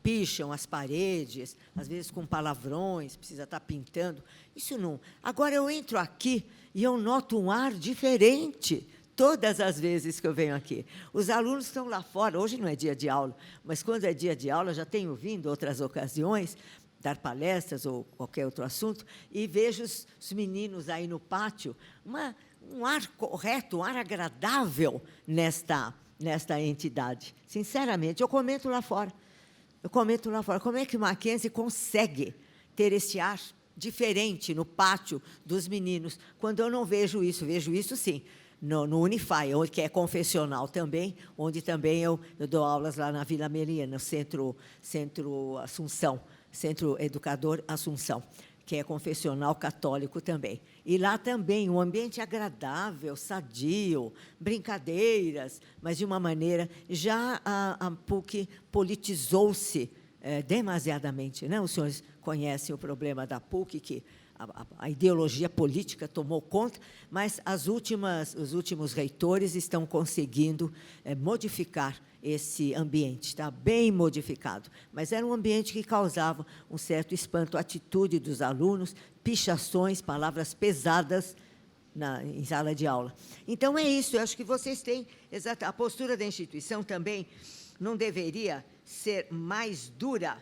picham as paredes, às vezes com palavrões, precisa estar pintando. Isso não. Agora, eu entro aqui e eu noto um ar diferente todas as vezes que eu venho aqui. Os alunos estão lá fora, hoje não é dia de aula, mas quando é dia de aula, já tenho vindo outras ocasiões, dar palestras ou qualquer outro assunto, e vejo os meninos aí no pátio, um ar correto, um ar agradável nesta entidade. Sinceramente, eu comento lá fora. Como é que o Mackenzie consegue ter esse ar diferente no pátio dos meninos, quando eu não vejo isso? Vejo isso, sim, no Unify, que é confessional também, onde também eu dou aulas lá na Vila Meliana, no Centro Assunção, Centro Educador Assunção, que é confessional católico também. E lá também um ambiente agradável, sadio, brincadeiras, mas de uma maneira... Já a PUC politizou-se demasiadamente, né? Os senhores conhecem o problema da PUC, que a ideologia política tomou conta, mas os últimos reitores estão conseguindo modificar esse ambiente. Está bem modificado, mas era um ambiente que causava um certo espanto, a atitude dos alunos, pichações, palavras pesadas em sala de aula. Então, é isso, eu acho que vocês têm... A postura da instituição também não deveria ser mais dura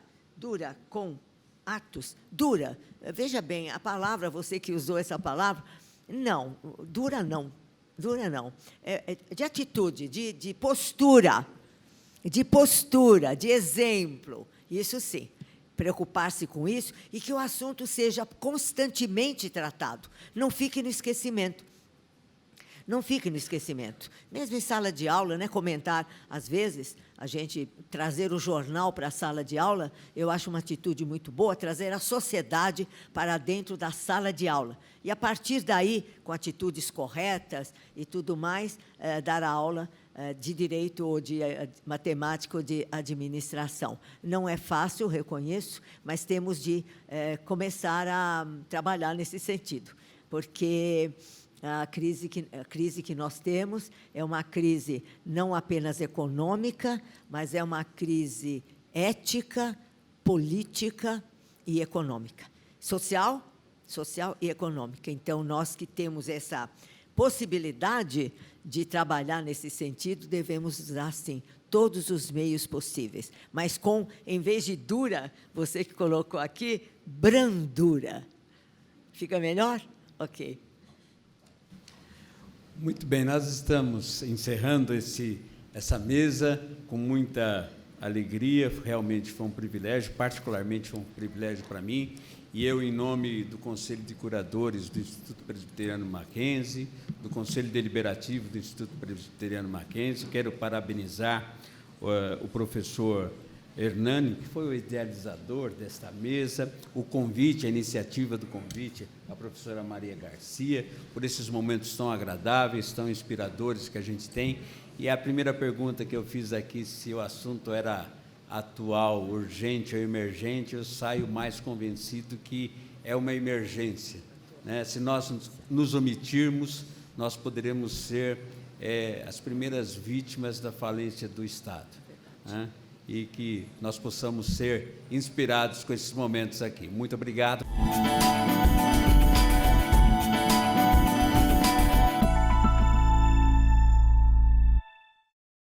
com atos, dura. Veja bem, a palavra, você que usou essa palavra, não, dura não, de atitude, de postura, de exemplo, isso sim, preocupar-se com isso e que o assunto seja constantemente tratado, não fique no esquecimento. Não fique no esquecimento. Mesmo em sala de aula, né, comentar, às vezes, a gente trazer o jornal para a sala de aula, eu acho uma atitude muito boa, trazer a sociedade para dentro da sala de aula. E, a partir daí, com atitudes corretas e tudo mais, dar a aula de direito ou de matemática ou de administração. Não é fácil, reconheço, mas temos de começar a trabalhar nesse sentido, porque... A crise que nós temos é uma crise não apenas econômica, mas é uma crise ética, política e econômica. Social e econômica. Então, nós que temos essa possibilidade de trabalhar nesse sentido, devemos usar, sim, todos os meios possíveis. Mas em vez de dura, você que colocou aqui, brandura. Fica melhor? Ok. Muito bem, nós estamos encerrando essa mesa com muita alegria, realmente foi um privilégio, particularmente foi um privilégio para mim, e eu, em nome do Conselho de Curadores do Instituto Presbiteriano Mackenzie, do Conselho Deliberativo do Instituto Presbiteriano Mackenzie, quero parabenizar o professor Hernani, que foi o idealizador desta mesa, o convite, a iniciativa do convite, a professora Maria Garcia, por esses momentos tão agradáveis, tão inspiradores que a gente tem. E a primeira pergunta que eu fiz aqui, se o assunto era atual, urgente ou emergente, eu saio mais convencido que é uma emergência, né? Se nós nos omitirmos, nós poderemos ser as primeiras vítimas da falência do Estado, né? E que nós possamos ser inspirados com esses momentos aqui. Muito obrigado.